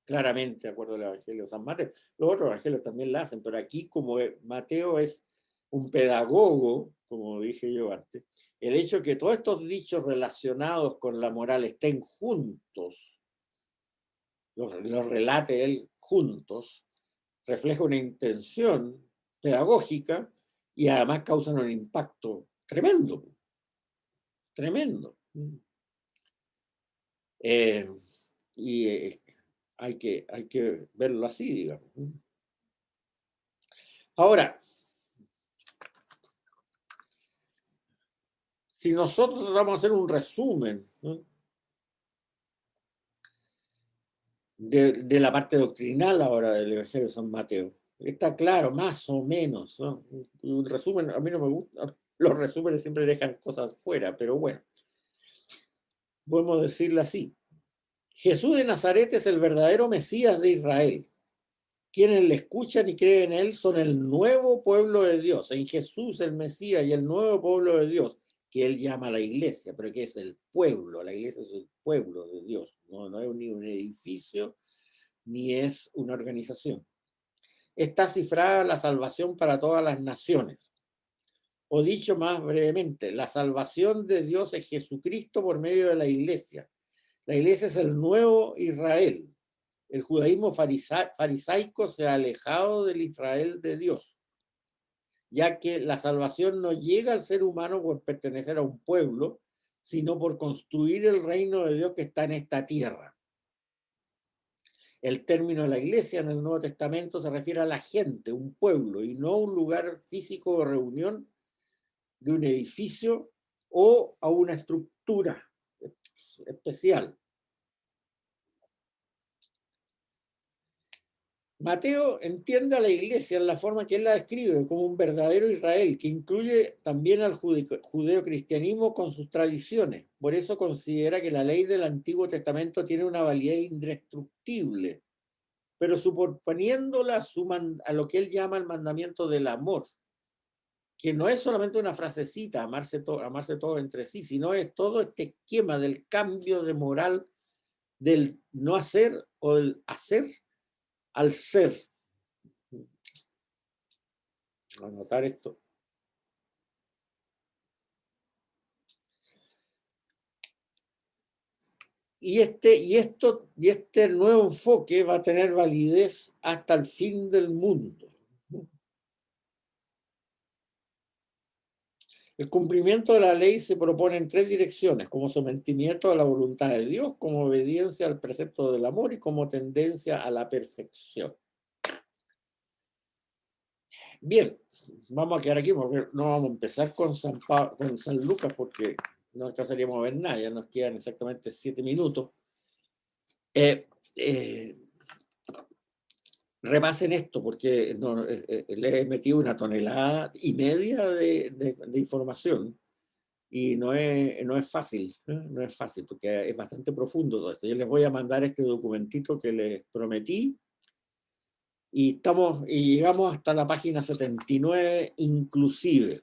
claramente de acuerdo al Evangelio de San Mateo. Los otros evangelios también la hacen, pero aquí, como Mateo es un pedagogo, como dije yo antes, el hecho de que todos estos dichos relacionados con la moral estén juntos, los relate él juntos, refleja una intención pedagógica y además causan un impacto tremendo. Tremendo. Y hay que verlo así, digamos. Ahora, si nosotros vamos a hacer un resumen, ¿no?, de la parte doctrinal ahora del Evangelio de San Mateo, está claro, más o menos, ¿no? Un resumen, a mí no me gusta, los resúmenes siempre dejan cosas fuera, pero bueno, podemos decirlo así. Jesús de Nazaret es el verdadero Mesías de Israel. Quienes le escuchan y creen en él son el nuevo pueblo de Dios. En Jesús, el Mesías y el nuevo pueblo de Dios, que él llama la iglesia, pero que es el pueblo. La iglesia es el pueblo de Dios. No es ni un edificio, ni es una organización. Está cifrada la salvación para todas las naciones. O dicho más brevemente, la salvación de Dios es Jesucristo por medio de la iglesia. La iglesia es el nuevo Israel. El judaísmo farisaico se ha alejado del Israel de Dios, ya que la salvación no llega al ser humano por pertenecer a un pueblo, sino por construir el reino de Dios que está en esta tierra. El término de la iglesia en el Nuevo Testamento se refiere a la gente, un pueblo, y no a un lugar físico de reunión de un edificio o a una estructura especial. Mateo entiende a la iglesia en la forma que él la describe, como un verdadero Israel, que incluye también al judeocristianismo con sus tradiciones. Por eso considera que la ley del Antiguo Testamento tiene una validez indestructible, pero superponiéndola a lo que él llama el mandamiento del amor, que no es solamente una frasecita, amarse todo entre sí, sino es todo este esquema del cambio de moral, del no hacer o del hacer al ser. Anotar esto. Y este nuevo enfoque va a tener validez hasta el fin del mundo. El cumplimiento de la ley se propone en tres direcciones: como sometimiento a la voluntad de Dios, como obediencia al precepto del amor y como tendencia a la perfección. Bien, vamos a quedar aquí porque no vamos a empezar con San Lucas porque no alcanzaríamos a ver nada, ya nos quedan exactamente 7 minutos. Repasen esto porque le he metido 1,5 toneladas de información y no es fácil, no es fácil porque es bastante profundo todo esto. Yo les voy a mandar este documentito que les prometí y llegamos hasta la página 79 inclusive.